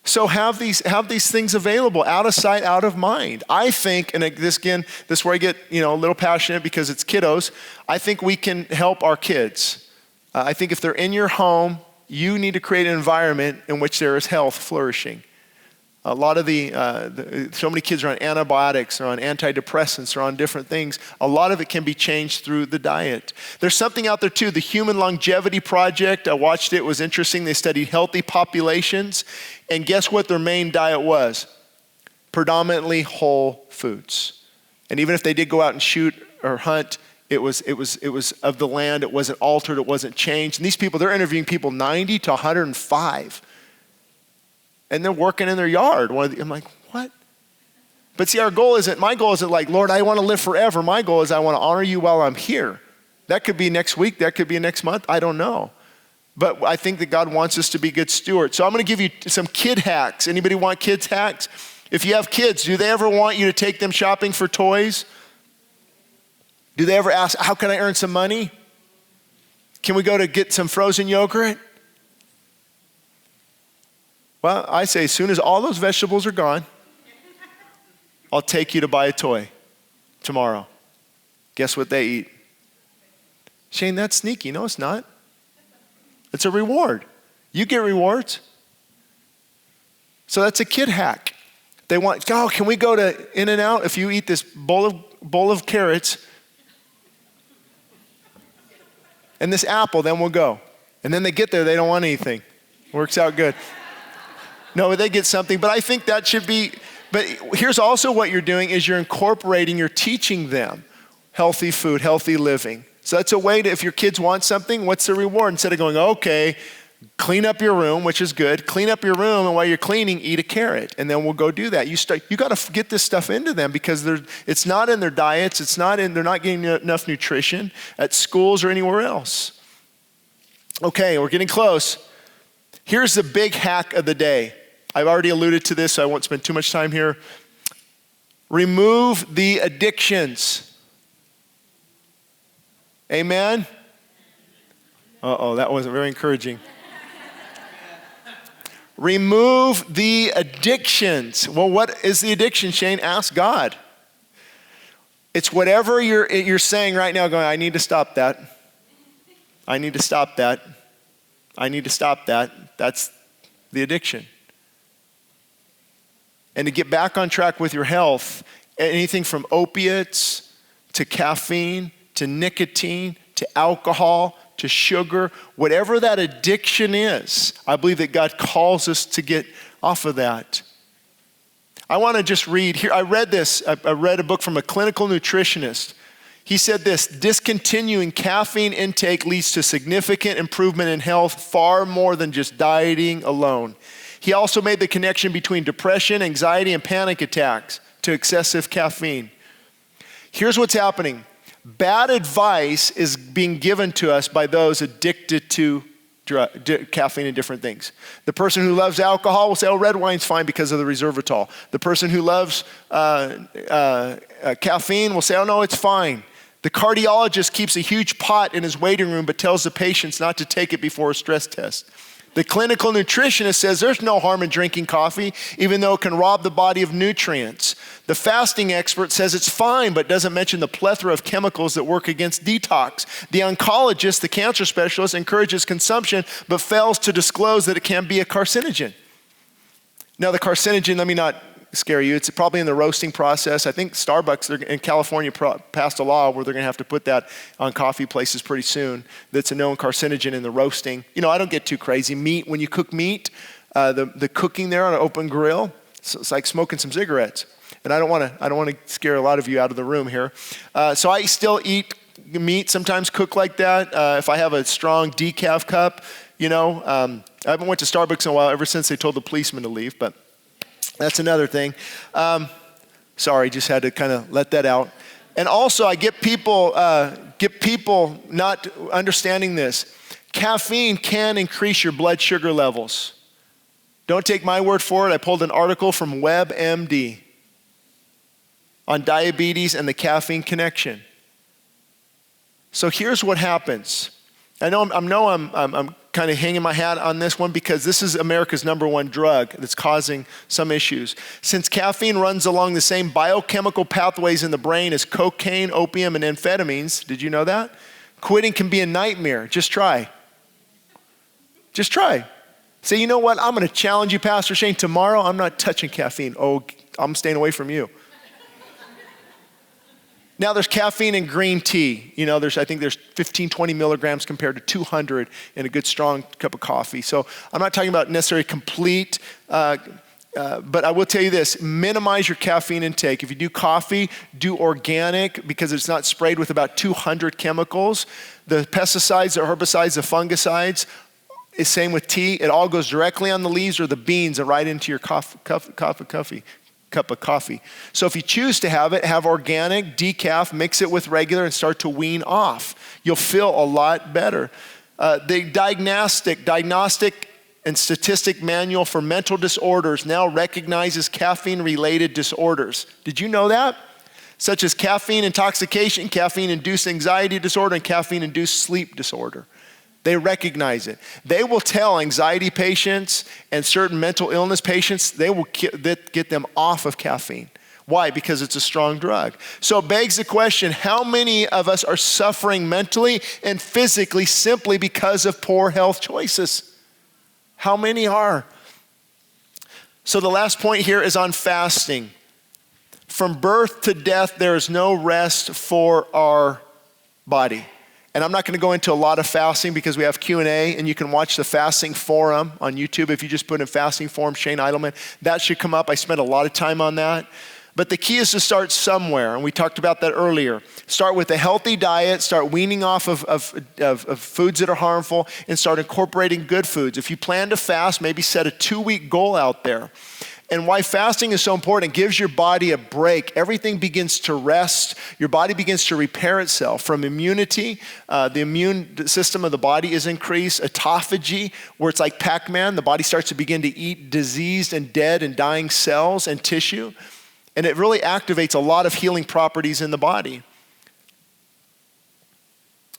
So have these things available, out of sight, out of mind. I think, and this is where I get a little passionate because it's kiddos. I think we can help our kids. I think if they're in your home, you need to create an environment in which there is health flourishing. A lot of so many kids are on antibiotics, or on antidepressants, or on different things. A lot of it can be changed through the diet. There's something out there too, the Human Longevity Project. I watched it, was interesting. They studied healthy populations, and guess what their main diet was? Predominantly whole foods. And even if they did go out and shoot or hunt, it was of the land. It wasn't altered. It wasn't changed. And these people, they're interviewing people 90 to 105. And they're working in their yard. I'm like, what? But see, my goal isn't like, Lord, I want to live forever. My goal is I want to honor you while I'm here. That could be next week. That could be next month. I don't know. But I think that God wants us to be good stewards. So I'm going to give you some kid hacks. Anybody want kids hacks? If you have kids, do they ever want you to take them shopping for toys? Do they ever ask, how can I earn some money? Can we go to get some frozen yogurt? Well, I say as soon as all those vegetables are gone, I'll take you to buy a toy tomorrow. Guess what they eat? Shane, that's sneaky. No, it's not. It's a reward. You get rewards. So that's a kid hack. They want, can we go to In-N-Out if you eat this bowl of carrots and this apple, then we'll go. And then they get there, they don't want anything. Works out good. No, they get something, but I think that should be, but here's also what you're doing is you're teaching them healthy food, healthy living. So that's a way to, if your kids want something, what's the reward? Instead of going, okay, clean up your room, which is good, clean up your room, and while you're cleaning, eat a carrot, and then we'll go do that. You got to get this stuff into them because it's not in their diets, they're not getting enough nutrition at schools or anywhere else. Okay, we're getting close. Here's the big hack of the day. I've already alluded to this, so I won't spend too much time here. Remove the addictions. Amen? That wasn't very encouraging. Remove the addictions. Well, what is the addiction, Shane? Ask God. It's whatever you're saying right now, going, I need to stop that. I need to stop that. I need to stop that. That's the addiction. And to get back on track with your health, anything from opiates to caffeine to nicotine to alcohol to sugar, whatever that addiction is, I believe that God calls us to get off of that. I want to just read here. I read a book from a clinical nutritionist. He said this: discontinuing caffeine intake leads to significant improvement in health, far more than just dieting alone. He also made the connection between depression, anxiety, and panic attacks to excessive caffeine. Here's what's happening. Bad advice is being given to us by those addicted to caffeine and different things. The person who loves alcohol will say, red wine's fine because of the resveratrol. The person who loves caffeine will say, no, it's fine. The cardiologist keeps a huge pot in his waiting room but tells the patients not to take it before a stress test. The clinical nutritionist says there's no harm in drinking coffee, even though it can rob the body of nutrients. The fasting expert says it's fine, but doesn't mention the plethora of chemicals that work against detox. The oncologist, the cancer specialist, encourages consumption, but fails to disclose that it can be a carcinogen. Now, the carcinogen, let me not scare you, it's probably in the roasting process. I think Starbucks in California passed a law where they're going to have to put that on coffee places pretty soon. That's a known carcinogen in the roasting. I don't get too crazy. Meat, when you cook meat, the cooking there on an open grill, it's like smoking some cigarettes. And I don't want to scare a lot of you out of the room here. So I still eat meat, sometimes cook like that. If I have a strong decaf cup, I haven't went to Starbucks in a while ever since they told the policeman to leave, but that's another thing. Sorry, just had to kind of let that out. And also I get people not understanding this. Caffeine can increase your blood sugar levels. Don't take my word for it. I pulled an article from WebMD on diabetes and the caffeine connection. So here's what happens. I know I'm kind of hanging my hat on this one because this is America's #1 drug that's causing some issues. Since caffeine runs along the same biochemical pathways in the brain as cocaine, opium, and amphetamines, did you know that? Quitting can be a nightmare. Just try. Just try. Say, you know what? I'm going to challenge you, Pastor Shane. Tomorrow, I'm not touching caffeine. Oh, I'm staying away from you. Now there's caffeine in green tea. You know, I think there's 15, 20 milligrams compared to 200 in a good strong cup of coffee. So I'm not talking about necessarily complete, but I will tell you this, minimize your caffeine intake. If you do coffee, do organic because it's not sprayed with about 200 chemicals. The pesticides, the herbicides, the fungicides, is same with tea. It all goes directly on the leaves or the beans and right into your cup of coffee. So if you choose to have it, have organic, decaf, mix it with regular and start to wean off. You'll feel a lot better. The Diagnostic and Statistic Manual for Mental Disorders now recognizes caffeine-related disorders. Did you know that? Such as caffeine intoxication, caffeine-induced anxiety disorder, and caffeine-induced sleep disorder. They recognize it. They will tell anxiety patients and certain mental illness patients, they will get them off of caffeine. Why? Because it's a strong drug. So it begs the question, how many of us are suffering mentally and physically simply because of poor health choices? How many are? So the last point here is on fasting. From birth to death, there is no rest for our body. And I'm not going to go into a lot of fasting because we have Q&A, and you can watch the fasting forum on YouTube. If you just put in fasting forum, Shane Idleman, that should come up. I spent a lot of time on that. But the key is to start somewhere, and we talked about that earlier. Start with a healthy diet, start weaning off of foods that are harmful, and start incorporating good foods. If you plan to fast, maybe set a 2-week goal out there. And why fasting is so important, it gives your body a break. Everything begins to rest. Your body begins to repair itself. From immunity, the immune system of the body is increased. Autophagy, where it's like Pac-Man, the body starts to begin to eat diseased and dead and dying cells and tissue. And it really activates a lot of healing properties in the body.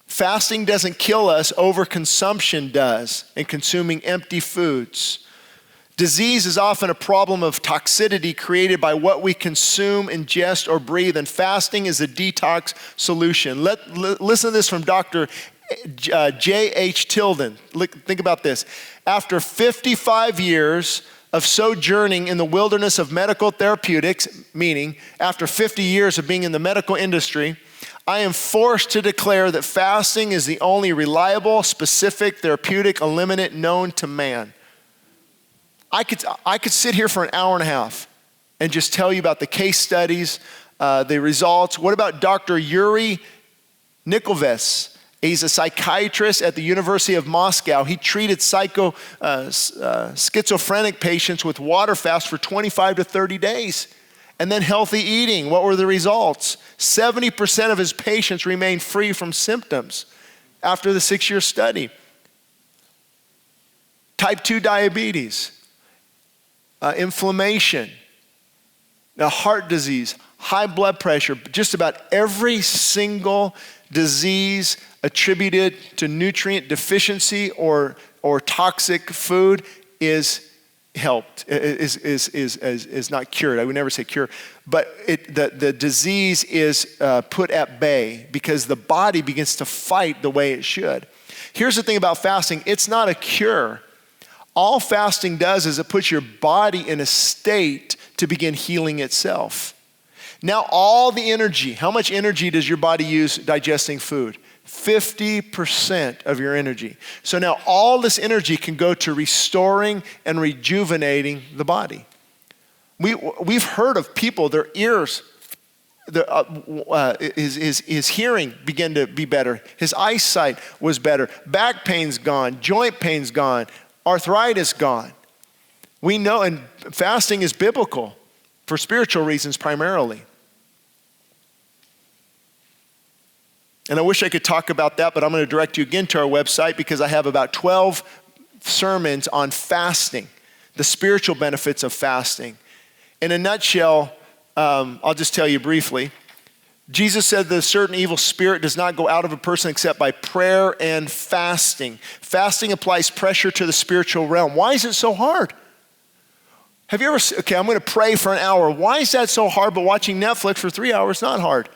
Fasting doesn't kill us, overconsumption does, and consuming empty foods. Disease is often a problem of toxicity created by what we consume, ingest, or breathe, and fasting is a detox solution. Listen to this from Dr. J.H. Tilden. Think about this. After 55 years of sojourning in the wilderness of medical therapeutics, meaning after 50 years of being in the medical industry, I am forced to declare that fasting is the only reliable, specific, therapeutic eliminant known to man. I could sit here for an hour and a half and just tell you about the case studies, the results. What about Dr. Yuri Nikolves? He's a psychiatrist at the University of Moscow. He treated schizophrenic patients with water fast for 25 to 30 days. And then healthy eating. What were the results? 70% of his patients remained free from symptoms after the 6-year study. Type 2 diabetes. Inflammation, heart disease, high blood pressure, just about every single disease attributed to nutrient deficiency or toxic food is helped, is not cured. I would never say cure, but the disease is put at bay because the body begins to fight the way it should. Here's the thing about fasting, it's not a cure. All fasting does is it puts your body in a state to begin healing itself. Now all the energy, how much energy does your body use digesting food? 50% of your energy. So now all this energy can go to restoring and rejuvenating the body. We've heard of people, their ears, his hearing began to be better. His eyesight was better. Back pain's gone. Joint pain's gone. Arthritis gone. We know, and fasting is biblical. for spiritual reasons primarily. And I wish I could talk about that, but I'm going to direct you again to our website because I have about 12 sermons on fasting, the spiritual benefits of fasting. In a nutshell, I'll just tell you briefly. Jesus said that a certain evil spirit does not go out of a person except by prayer and fasting. Fasting applies pressure to the spiritual realm. Why is it so hard? Have you ever, okay, I'm going to pray for an hour. Why is that so hard, but watching Netflix for 3 hours not hard?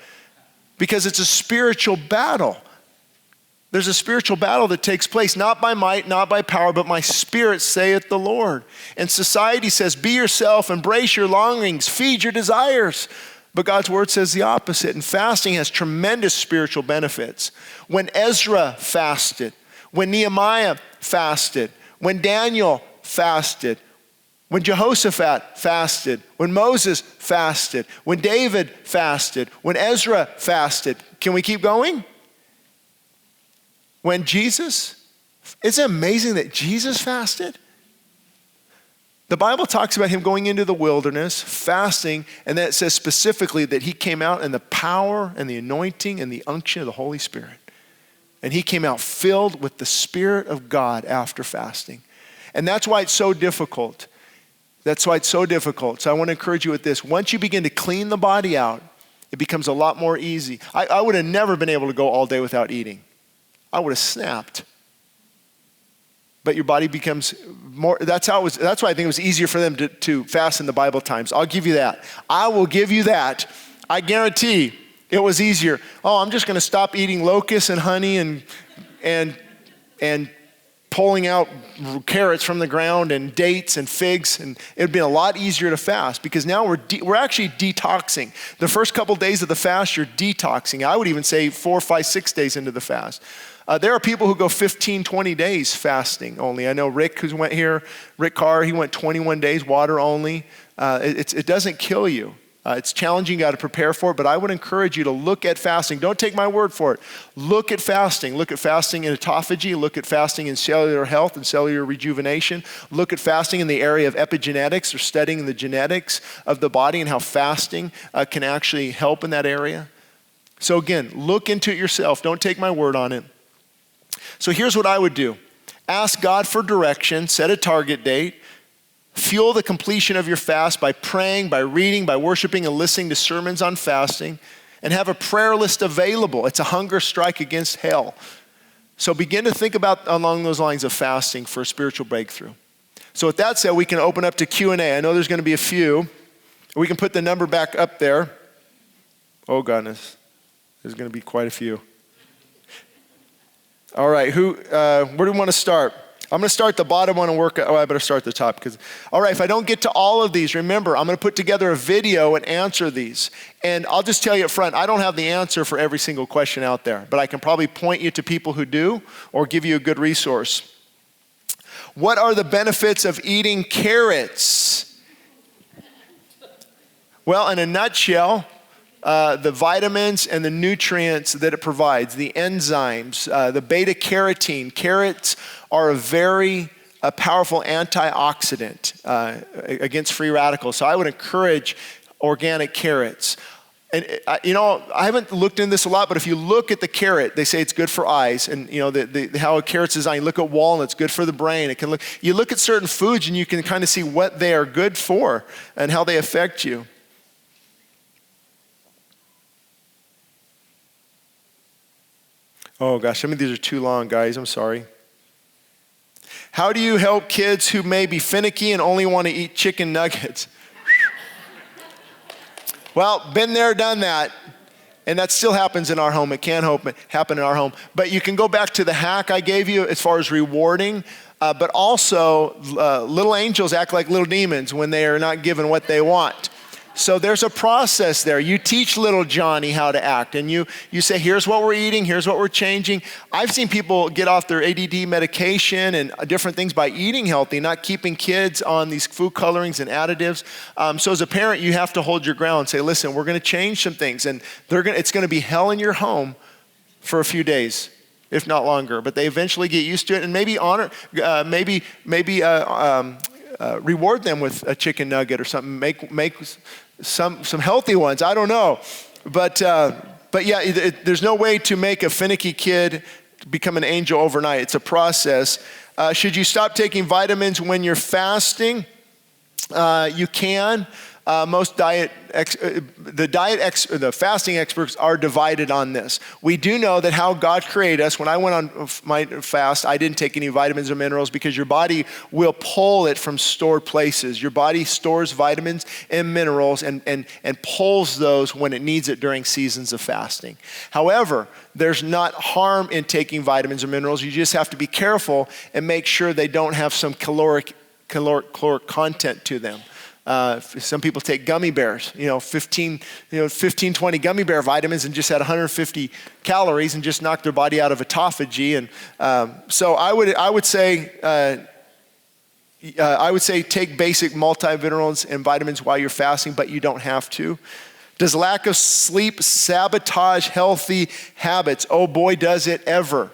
Because it's a spiritual battle. There's a spiritual battle that takes place, not by might, not by power, but my spirit, saith the Lord. And society says, be yourself, embrace your longings, feed your desires. But God's word says the opposite. And fasting has tremendous spiritual benefits. When Ezra fasted, when Nehemiah fasted, when Daniel fasted, when Jehoshaphat fasted, when Moses fasted, when David fasted, when Ezra fasted. Can we keep going? When Jesus, isn't it amazing that Jesus fasted? The Bible talks about him going into the wilderness, fasting, and then it says specifically that he came out in the power and the anointing and the unction of the Holy Spirit. And he came out filled with the Spirit of God after fasting. And that's why it's so difficult. That's why it's so difficult. So I want to encourage you with this. Once you begin to clean the body out, it becomes a lot more easy. I would have never been able to go all day without eating. I would have snapped. But your body becomes more, that's why I think it was easier for them to fast in the Bible times. I'll give you that. I will give you that. I guarantee it was easier. Oh, I'm just going to stop eating locusts and honey and pulling out carrots from the ground and dates and figs, and it would be a lot easier to fast because now we're actually detoxing. The first couple days of the fast, you're detoxing. I would even say 4, 5, 6 days into the fast. There are people who go 15, 20 days fasting only. I know Rick, who went here, Rick Carr, he went 21 days, water only. It doesn't kill you. It's challenging, you got to prepare for it, but I would encourage you to look at fasting. Don't take my word for it. Look at fasting. Look at fasting in autophagy. Look at fasting in cellular health and cellular rejuvenation. Look at fasting in the area of epigenetics, or studying the genetics of the body and how fasting can actually help in that area. So again, look into it yourself. Don't take my word on it. So here's what I would do. Ask God for direction, set a target date, fuel the completion of your fast by praying, by reading, by worshiping and listening to sermons on fasting, and have a prayer list available. It's a hunger strike against hell. So begin to think about along those lines of fasting for a spiritual breakthrough. So with that said, we can open up to Q&A. I know there's going to be a few. We can put the number back up there. Oh goodness, there's going to be quite a few. All right, where do we want to start? I'm going to start the bottom one and work. I better start at the top all right, if I don't get to all of these, remember, I'm going to put together a video and answer these. And I'll just tell you up front, I don't have the answer for every single question out there, but I can probably point you to people who do or give you a good resource. What are the benefits of eating carrots? Well, in a nutshell, the vitamins and the nutrients that it provides, the enzymes, the beta carotene. Carrots are a very powerful antioxidant against free radicals. So I would encourage organic carrots. And I haven't looked into this a lot, but if you look at the carrot, they say it's good for eyes, and how a carrot's designed. You look at walnuts, good for the brain. You look at certain foods, and you can kind of see what they are good for and how they affect you. Oh gosh, some of these are too long, guys. I'm sorry. How do you help kids who may be finicky and only want to eat chicken nuggets? Well, been there, done that. And that still happens in our home. It can happen in our home. But you can go back to the hack I gave you as far as rewarding. But also, little angels act like little demons when they are not given what they want. So there's a process there. You teach little Johnny how to act, and you say, here's what we're eating, here's what we're changing. I've seen people get off their ADD medication and different things by eating healthy, not keeping kids on these food colorings and additives. So as a parent, you have to hold your ground and say, listen, we're going to change some things, and it's going to be hell in your home for a few days, if not longer. But they eventually get used to it, and maybe Reward them with a chicken nugget or something. Make some healthy ones. I don't know. But yeah, there's no way to make a finicky kid become an angel overnight. It's a process. Should you stop taking vitamins when you're fasting? You can. Most the fasting experts are divided on this. We do know that how God created us. When I went on my fast, I didn't take any vitamins or minerals because your body will pull it from stored places. Your body stores vitamins and minerals and pulls those when it needs it during seasons of fasting. However, there's not harm in taking vitamins or minerals. You just have to be careful and make sure they don't have some caloric content to them. Some people take gummy bears, 15, 20 gummy bear vitamins and just had 150 calories and just knocked their body out of autophagy. And so I would say take basic multivitamins and vitamins while you're fasting, but you don't have to. Does lack of sleep sabotage healthy habits? Oh boy, does it ever.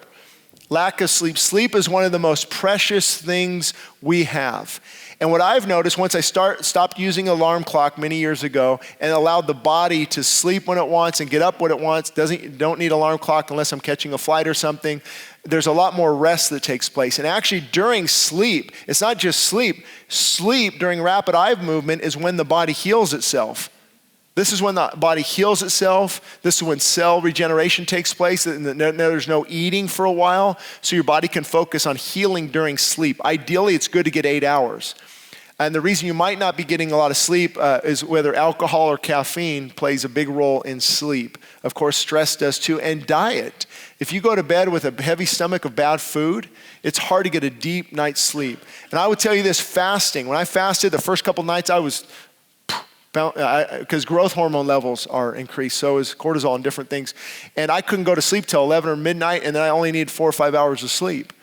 Lack of sleep. Sleep is one of the most precious things we have. And what I've noticed once I stopped using alarm clock many years ago and allowed the body to sleep when it wants and get up when it wants, don't need alarm clock unless I'm catching a flight or something, there's a lot more rest that takes place. And actually during sleep, it's not just sleep. Sleep during rapid eye movement is when the body heals itself. This is when the body heals itself. This is when cell regeneration takes place. There's no eating for a while, so your body can focus on healing during sleep. Ideally, it's good to get 8 hours. And the reason you might not be getting a lot of sleep is whether alcohol or caffeine plays a big role in sleep. Of course, stress does too, and diet. If you go to bed with a heavy stomach of bad food, it's hard to get a deep night's sleep. And I would tell you this, fasting. When I fasted the first couple nights, I was because growth hormone levels are increased, so is cortisol and different things. And I couldn't go to sleep till 11 or midnight, and then I only needed 4 or 5 hours of sleep.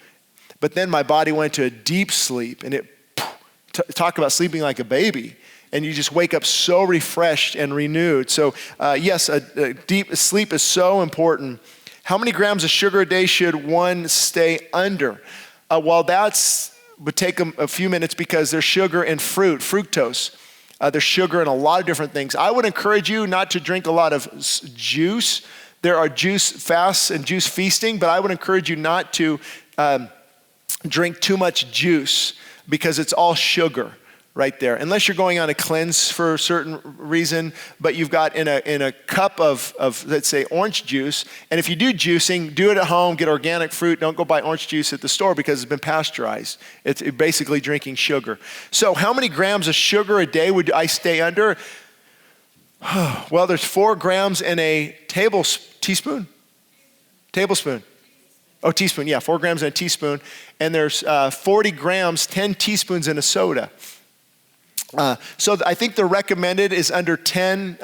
But then my body went to a deep sleep, and talk about sleeping like a baby. And you just wake up so refreshed and renewed. So yes, a deep sleep is so important. How many grams of sugar a day should one stay under? Well, would take a few minutes because there's sugar in fruit, fructose. There's sugar in a lot of different things. I would encourage you not to drink a lot of juice. There are juice fasts and juice feasting, but I would encourage you not to drink too much juice because it's all sugar right there. Unless you're going on a cleanse for a certain reason, but you've got in a cup of let's say orange juice, and if you do juicing, do it at home, get organic fruit, don't go buy orange juice at the store because it's been pasteurized. It's basically drinking sugar. So how many grams of sugar a day would I stay under? Well, there's 4 grams in a teaspoon? Tablespoon. Oh, teaspoon, yeah, 4 grams in a teaspoon. And there's 40 grams, 10 teaspoons in a soda. So I think the recommended is under 10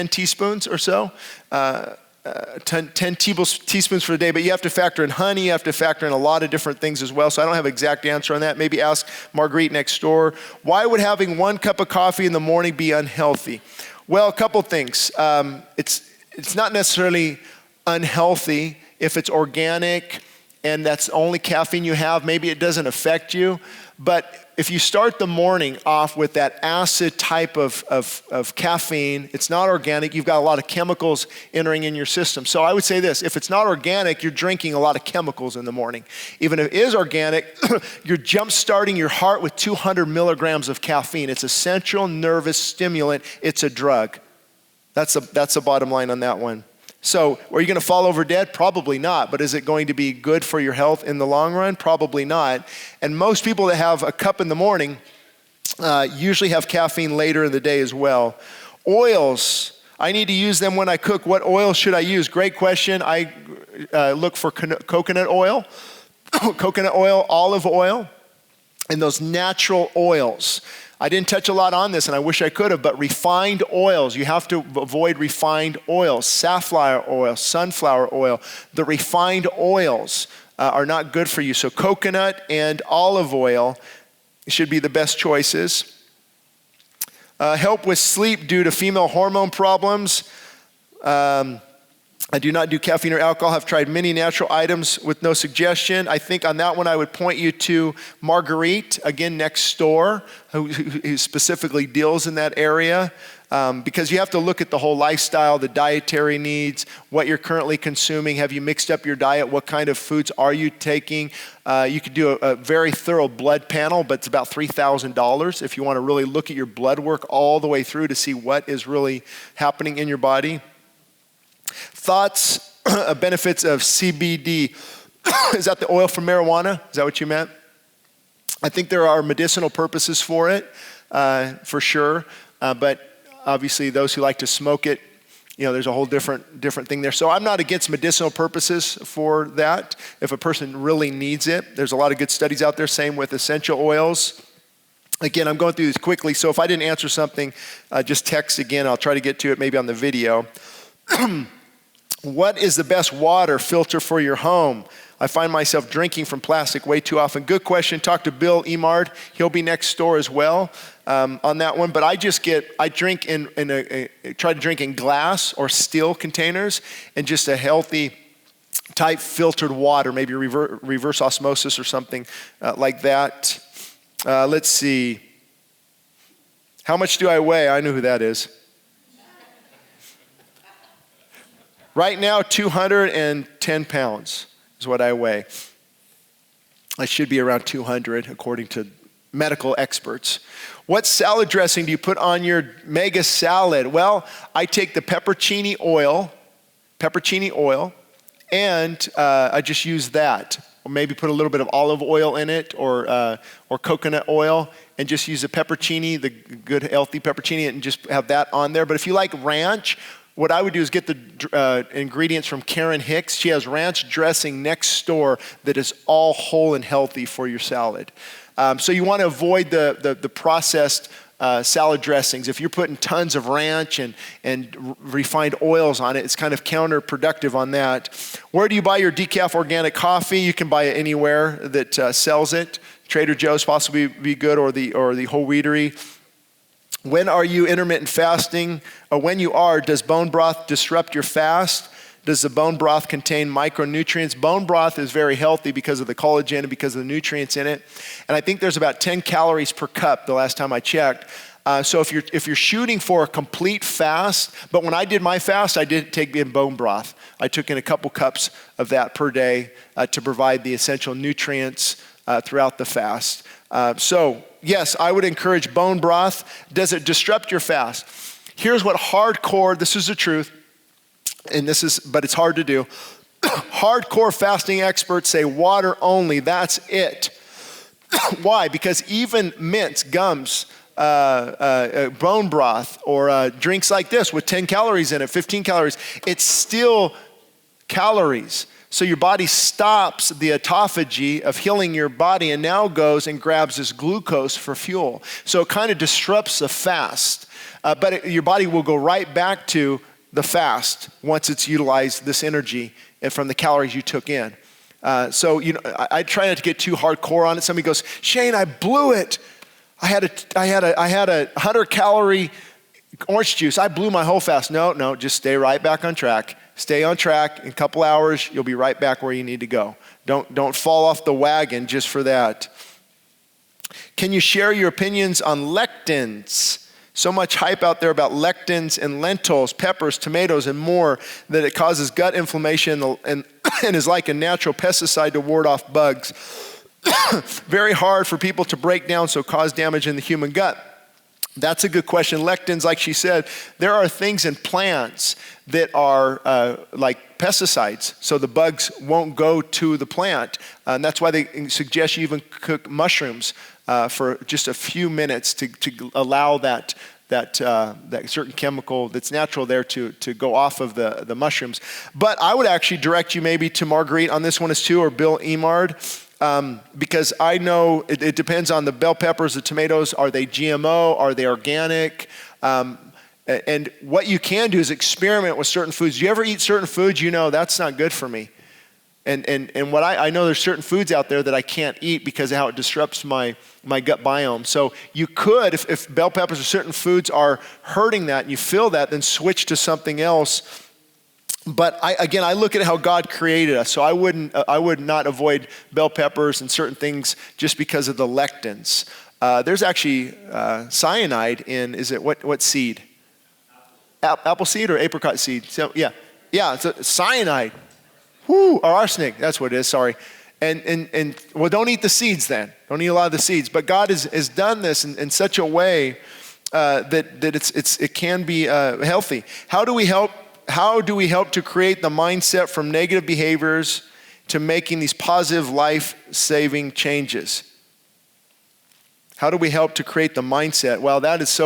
teaspoons or so, 10 teaspoons for the day, but you have to factor in honey, you have to factor in a lot of different things as well, so I don't have an exact answer on that. Maybe ask Marguerite next door. Why would having 1 cup of coffee in the morning be unhealthy? Well, a couple things. It's not necessarily unhealthy if it's organic and that's the only caffeine you have, maybe it doesn't affect you. But if you start the morning off with that acid type of caffeine, it's not organic, you've got a lot of chemicals entering in your system. So I would say this, if it's not organic, you're drinking a lot of chemicals in the morning. Even if it is organic, you're jump-starting your heart with 200 milligrams of caffeine. It's a central nervous stimulant, it's a drug. That's the bottom line on that one. So are you going to fall over dead? Probably not. But is it going to be good for your health in the long run? Probably not. And most people that have a cup in the morning usually have caffeine later in the day as well. Oils, I need to use them when I cook. What oil should I use? Great question. I look for coconut oil, olive oil, and those natural oils. I didn't touch a lot on this, and I wish I could have, but refined oils, you have to avoid refined oils, safflower oil, sunflower oil. The refined oils are not good for you. So coconut and olive oil should be the best choices. Help with sleep due to female hormone problems. I do not do caffeine or alcohol. I've tried many natural items with no suggestion. I think on that one, I would point you to Marguerite, again, next door, who specifically deals in that area. Because you have to look at the whole lifestyle, the dietary needs, what you're currently consuming. Have you mixed up your diet? What kind of foods are you taking? You could do a very thorough blood panel, but it's about $3,000 if you want to really look at your blood work all the way through to see what is really happening in your body. Thoughts, benefits of CBD. Is that the oil from marijuana? Is that what you meant? I think there are medicinal purposes for it, for sure. But obviously those who like to smoke it, there's a whole different thing there. So I'm not against medicinal purposes for that if a person really needs it. There's a lot of good studies out there, same with essential oils. Again, I'm going through this quickly, so if I didn't answer something, just text again. I'll try to get to it maybe on the video. What is the best water filter for your home? I find myself drinking from plastic way too often. Good question. Talk to Bill Emard. He'll be next door as well on that one. But I try to drink in glass or steel containers and just a healthy type filtered water, maybe reverse osmosis or something like that. Let's see. How much do I weigh? I know who that is. Right now, 210 pounds is what I weigh. I should be around 200 according to medical experts. What salad dressing do you put on your mega salad? Well, I take the peppercini oil, and I just use that. Or maybe put a little bit of olive oil in it or coconut oil and just use the peppercini, the good healthy peppercini, and just have that on there. But if you like ranch, what I would do is get the ingredients from Karen Hicks. She has ranch dressing next door that is all whole and healthy for your salad. So you want to avoid the processed salad dressings. If you're putting tons of ranch and refined oils on it, it's kind of counterproductive on that. Where do you buy your decaf organic coffee? You can buy it anywhere that sells it. Trader Joe's possibly be good, or the Whole Wheatery. When are you intermittent fasting? When you are, does bone broth disrupt your fast? Does the bone broth contain micronutrients? Bone broth is very healthy because of the collagen and because of the nutrients in it. And I think there's about 10 calories per cup the last time I checked. So if you're shooting for a complete fast, but when I did my fast, I did take in bone broth. I took in a couple cups of that per day to provide the essential nutrients throughout the fast. So yes, I would encourage bone broth. Does it disrupt your fast? Here's what hardcore, this is the truth, but it's hard to do. Hardcore fasting experts say water only, that's it. Why? Because even mints, gums, bone broth, or drinks like this with 10 calories in it, 15 calories, it's still calories. So your body stops the autophagy of healing your body and now goes and grabs this glucose for fuel. So it kind of disrupts the fast. But your body will go right back to the fast once it's utilized this energy and from the calories you took in. So I try not to get too hardcore on it. Somebody goes, Shane, I blew it. I had a 100-calorie orange juice. I blew my whole fast. No, just stay right back on track. Stay on track. In a couple hours, you'll be right back where you need to go. Don't fall off the wagon just for that. Can you share your opinions on lectins? So much hype out there about lectins in lentils, peppers, tomatoes, and more that it causes gut inflammation and is like a natural pesticide to ward off bugs. Very hard for people to break down, so cause damage in the human gut. That's a good question. Lectins, like she said, there are things in plants that are like pesticides, so the bugs won't go to the plant. And that's why they suggest you even cook mushrooms for just a few minutes to allow that certain chemical that's natural there to go off of the mushrooms. But I would actually direct you maybe to Marguerite on this one as too, or Bill Emard. Because I know it depends on the bell peppers, the tomatoes. Are they GMO? Are they organic? And what you can do is experiment with certain foods. Do you ever eat certain foods? That's not good for me. And what I know there's certain foods out there that I can't eat because of how it disrupts my gut biome. So you could, if bell peppers or certain foods are hurting that and you feel that, then switch to something else But I look at how God created us. So I would not avoid bell peppers and certain things just because of the lectins. There's actually cyanide in, is it, what seed? Apple seed or apricot seed? So, yeah, it's cyanide. Or arsenic, that's what it is, sorry. And well, don't eat the seeds then. Don't eat a lot of the seeds. But God has done this in such a way that it can be healthy. How do we help to create the mindset from negative behaviors to making these positive life-saving changes? How do we help to create the mindset? Well, that's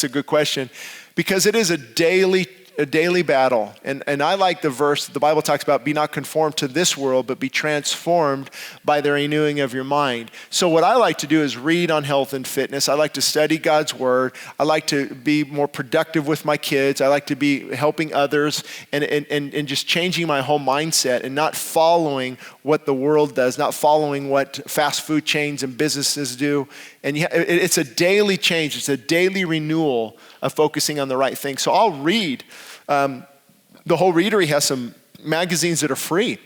a good question, because it is a daily battle. And I like the verse, the Bible talks about, be not conformed to this world, but be transformed by the renewing of your mind. So what I like to do is read on health and fitness. I like to study God's word. I like to be more productive with my kids. I like to be helping others and just changing my whole mindset and not following what the world does, not following what fast food chains and businesses do. And it's a daily change. It's a daily renewal of focusing on the right thing. So I'll read. The whole readery has some magazines that are free.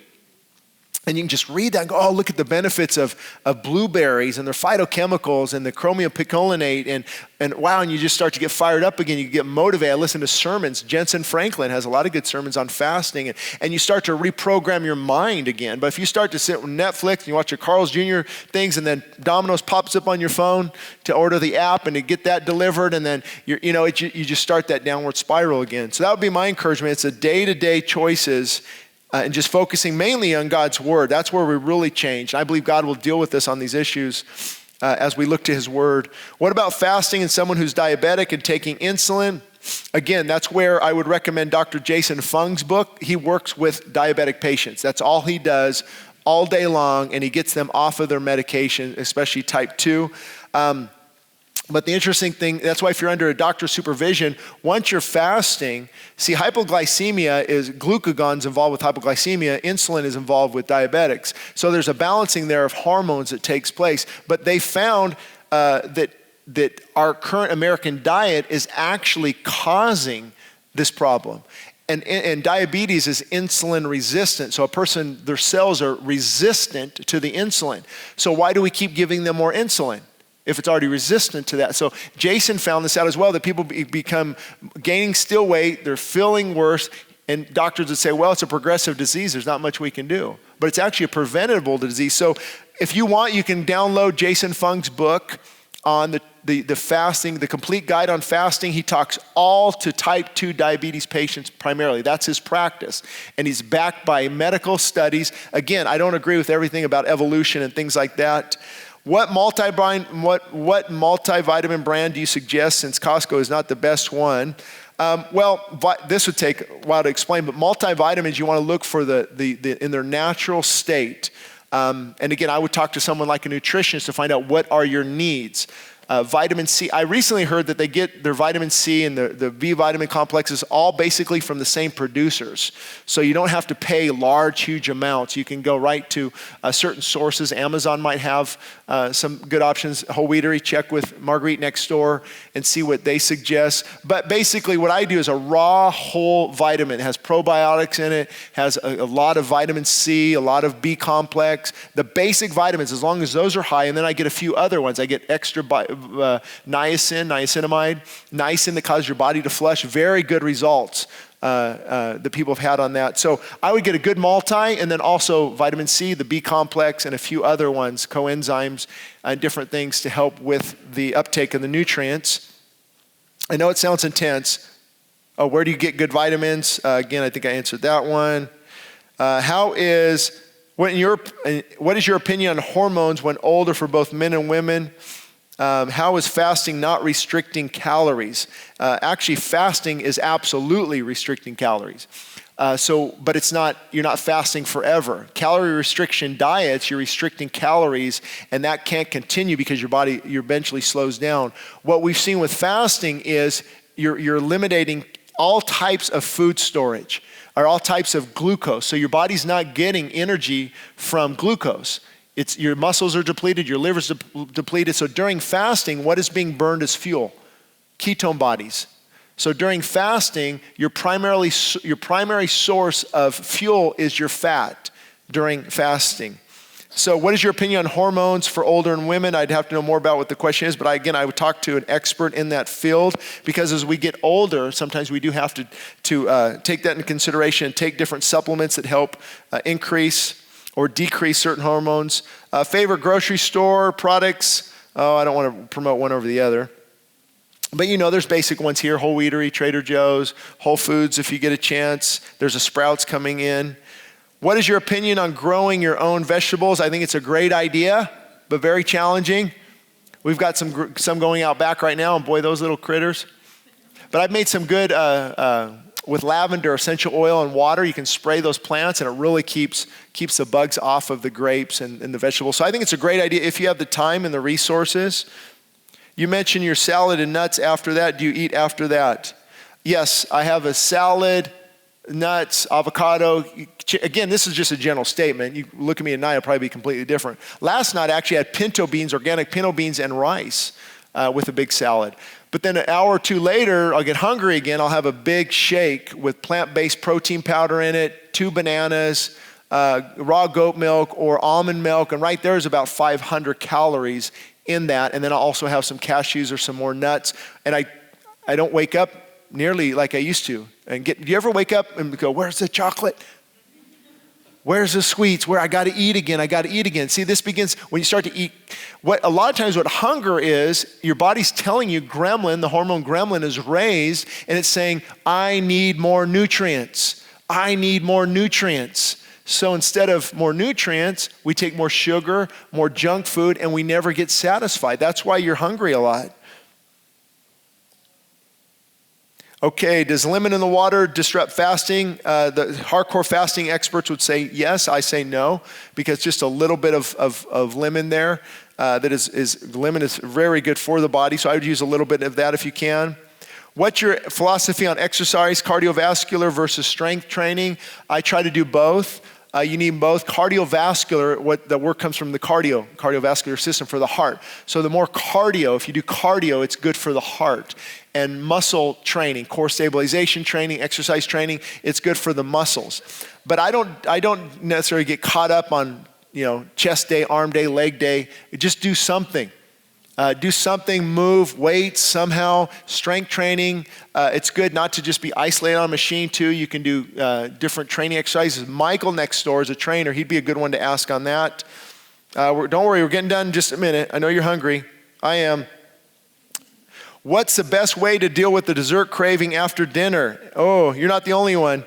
And you can just read that and go, oh, look at the benefits of blueberries and their phytochemicals and the chromium picolinate and wow, and you just start to get fired up again. You get motivated. I listen to sermons. Jensen Franklin has a lot of good sermons on fasting, and you start to reprogram your mind again. But if you start to sit with Netflix and you watch your Carl's Jr. things, and then Domino's pops up on your phone to order the app and to get that delivered, and then you just start that downward spiral again. So that would be my encouragement. It's a day-to-day choices. And just focusing mainly on God's word. That's where we really change. I believe God will deal with us on these issues as we look to his word. What about fasting and someone who's diabetic and taking insulin? Again, that's where I would recommend Dr. Jason Fung's book. He works with diabetic patients. That's all he does all day long, and he gets them off of their medication, especially type 2. But the interesting thing, that's why if you're under a doctor's supervision, once you're fasting, see, hypoglycemia is, glucagon's involved with hypoglycemia, insulin is involved with diabetics. So there's a balancing there of hormones that takes place. But they found that our current American diet is actually causing this problem. And diabetes is insulin resistant. So a person, their cells are resistant to the insulin. So why do we keep giving them more insulin if it's already resistant to that? So Jason found this out as well, that people become gaining still weight, they're feeling worse, and doctors would say, well, it's a progressive disease, there's not much we can do. But it's actually a preventable disease. So if you want, you can download Jason Fung's book on the fasting, the complete guide on fasting. He talks all to type 2 diabetes patients primarily. That's his practice. And he's backed by medical studies. Again, I don't agree with everything about evolution and things like that. What multivitamin brand do you suggest, since Costco is not the best one? This would take a while to explain, but multivitamins, you want to look for the in their natural state. And again, I would talk to someone like a nutritionist to find out what are your needs. Vitamin C, I recently heard that they get their vitamin C and the B vitamin complexes all basically from the same producers. So you don't have to pay large, huge amounts. You can go right to certain sources. Amazon might have some good options. Whole Wheatery, check with Marguerite next door and see what they suggest. But basically what I do is a raw whole vitamin. It has probiotics in it, has a lot of vitamin C, a lot of B complex, the basic vitamins, as long as those are high. And then I get a few other ones. I get extra niacinamide, niacin that causes your body to flush. Very good results that people have had on that. So I would get a good multi, and then also vitamin C, the B complex, and a few other ones, coenzymes, and different things to help with the uptake of the nutrients. I know it sounds intense. Where do you get good vitamins? Again, I think I answered that one. What is your opinion on hormones when older for both men and women? How is fasting not restricting calories? Actually, fasting is absolutely restricting calories. But it's not, you're not fasting forever. Calorie restriction diets, you're restricting calories, and that can't continue because your body eventually slows down. What we've seen with fasting is you're eliminating all types of food storage, or all types of glucose. So your body's not getting energy from glucose. Your muscles are depleted, your liver's depleted. So during fasting, what is being burned as fuel? Ketone bodies. So during fasting, your primary source of fuel is your fat during fasting. So what is your opinion on hormones for older and women? I'd have to know more about what the question is, but I would talk to an expert in that field, because as we get older, sometimes we do have to take that into consideration and take different supplements that help increase or decrease certain hormones. Favorite grocery store products? Oh, I don't want to promote one over the other. But there's basic ones here: Whole Wheatery, Trader Joe's, Whole Foods if you get a chance. There's a Sprouts coming in. What is your opinion on growing your own vegetables? I think it's a great idea, but very challenging. We've got some going out back right now, and boy, those little critters. But I've made some good with lavender essential oil and water. You can spray those plants, and it really keeps the bugs off of the grapes and the vegetables. So I think it's a great idea if you have the time and the resources. You mentioned your salad and nuts after that. Do you eat after that? Yes, I have a salad, nuts, avocado. Again, this is just a general statement. You look at me at night, it'll probably be completely different. Last night, I actually had pinto beans, organic pinto beans and rice with a big salad. But then an hour or two later, I'll get hungry again. I'll have a big shake with plant-based protein powder in it, 2 bananas, raw goat milk or almond milk. And right there is about 500 calories in that. And then I'll also have some cashews or some more nuts. And I don't wake up nearly like I used to. And do you ever wake up and go, where's the chocolate? Where's the sweets? Where I got to eat again. See, this begins when you start to eat. A lot of times what hunger is, your body's telling you gremlin, the hormone gremlin is raised, and it's saying, I need more nutrients. I need more nutrients. So instead of more nutrients, we take more sugar, more junk food, and we never get satisfied. That's why you're hungry a lot. Okay, does lemon in the water disrupt fasting? The hardcore fasting experts would say yes. I say no, because just a little bit of lemon there. Lemon is very good for the body, so I would use a little bit of that if you can. What's your philosophy on exercise, cardiovascular versus strength training? I try to do both. You need both. Cardiovascular, the work comes from the cardiovascular system for the heart. So the more cardio, if you do cardio, it's good for the heart. And muscle training, core stabilization training, exercise training, it's good for the muscles. But I don't necessarily get caught up on, chest day, arm day, leg day. Just do something. Move, weights somehow, strength training. It's good not to just be isolated on a machine too. You can do different training exercises. Michael next door is a trainer. He'd be a good one to ask on that. Don't worry, we're getting done in just a minute. I know you're hungry. I am. What's the best way to deal with the dessert craving after dinner? Oh, you're not the only one.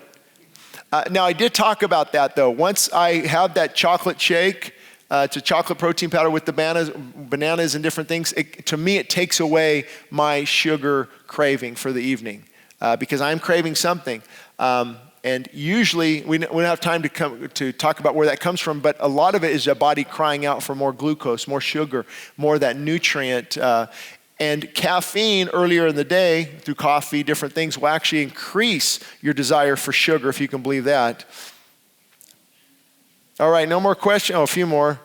Now, I did talk about that though. Once I have that chocolate shake, to chocolate protein powder with the bananas and different things, to me it takes away my sugar craving for the evening because I'm craving something. And usually we don't have time to talk about where that comes from, but a lot of it is the body crying out for more glucose, more sugar, more of that nutrient. And caffeine earlier in the day through coffee, different things will actually increase your desire for sugar, if you can believe that. All right, no more questions. Oh, a few more.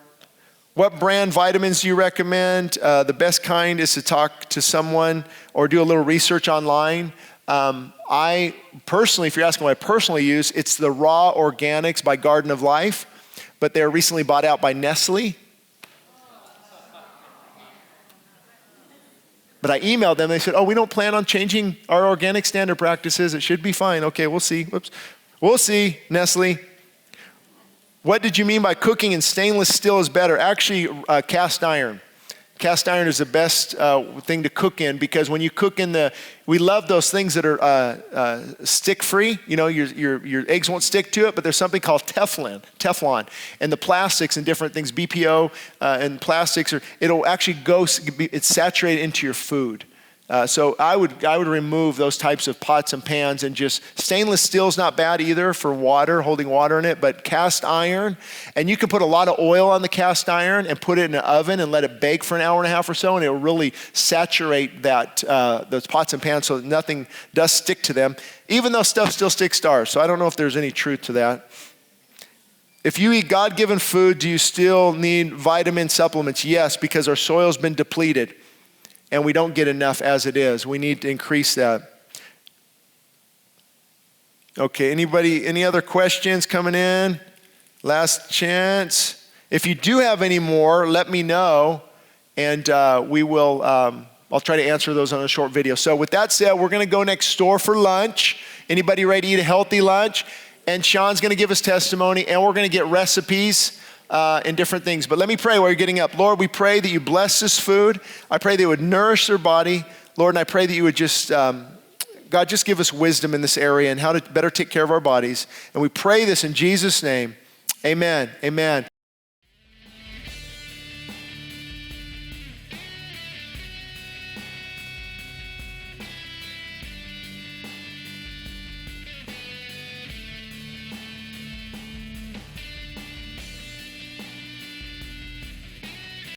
What brand vitamins do you recommend? The best kind is to talk to someone or do a little research online. I personally, if you're asking what I personally use, it's the Raw Organics by Garden of Life, but they're recently bought out by Nestle. But I emailed them, they said, we don't plan on changing our organic standard practices. It should be fine. Okay, we'll see. Whoops. We'll see, Nestle. What did you mean by cooking in stainless steel is better? Actually, cast iron. Cast iron is the best thing to cook in because when you cook in we love those things that are stick-free. Your eggs won't stick to it, but there's something called Teflon. And the plastics and different things, BPO and plastics, it'll actually it's saturated into your food. So I would remove those types of pots and pans, and just stainless steel is not bad either for holding water in it, but cast iron, and you can put a lot of oil on the cast iron and put it in an oven and let it bake for an hour and a half or so, and it'll really saturate those pots and pans so that nothing does stick to them, even though stuff still sticks stars. So I don't know if there's any truth to that. If you eat God-given food, do you still need vitamin supplements? Yes, because our soil's been depleted. And we don't get enough as it is. We need to increase that. Okay, any other questions coming in? Last chance. If you do have any more, let me know, and we will, I'll try to answer those on a short video. So with that said, we're gonna go next door for lunch. Anybody ready to eat a healthy lunch? And Sean's gonna give us testimony, and we're gonna get recipes and different things. But let me pray while you're getting up. Lord, we pray that you bless this food. I pray that it would nourish their body. Lord, and I pray that you would just, God, just give us wisdom in this area and how to better take care of our bodies. And we pray this in Jesus' name. Amen. Amen.